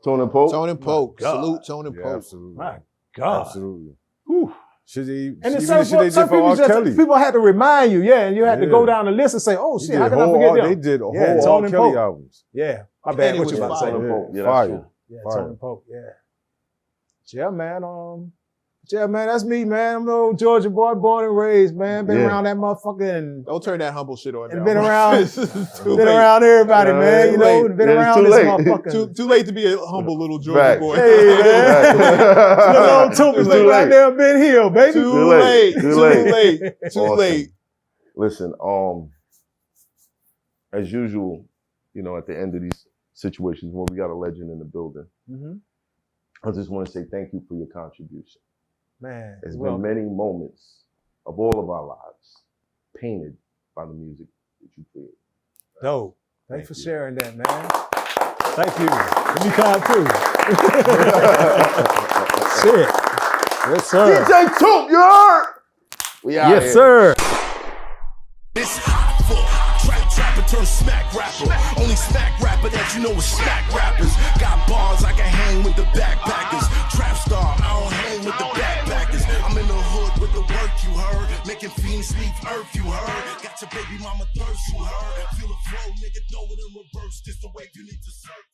Tone and Pope. Tone and Poke. God. Salute Tone and Yeah, Pope. absolutely. My God. Absolutely. Whew. Should he, And even then the some, shit they some did for people R. Kelly. people had to remind you, yeah, and you had to Yeah. go down the list and say, oh He shit, did how can I whole forget R- them? They did a Yeah, whole Tone R. and Kelly Pope. albums. Yeah, my And bad. it What was you about to fire. say? Tone and Pope. Yeah, Fire. that's true. Yeah, Fire. Tone and Pope. Yeah. Yeah, man. Yeah, man, that's me, man. I'm an old Georgia boy, born and raised, man. Been Yeah. around that motherfucking, Don't turn that humble shit on. and now. been around, It's too been late. around everybody, Yeah, man. too You know, late. been Yeah, it's around too this late. motherfucker. Too late to be a humble little Georgia Right. boy. Hey, man. Little old It's Toomp is too right late. there, Ben Hill, baby. Too late. Too late. Too Awesome. late. Listen, as usual, at the end of these situations when we got a legend in the building, Mhm. I just want to say thank you for your contribution. Man, There's well, been many moments of all of our lives painted by the music that you create. dope. Thanks for Thank you. sharing that, man. Thank you. Let me come too. Shit. Yes, sir. DJ Toomp, you heard? We out Yes, here. sir. It's hot for trapper turn smack rapper. Only smack rapper that you know is smack rappers. Got bars, I can hang with the backpackers. Trap star, I don't hang with the backpackers. I'm in the hood with the work you heard. Making fiends leave earth you heard. Got your baby mama thirst you heard. Feel the flow, nigga, throw it in reverse. Just the way you need to serve.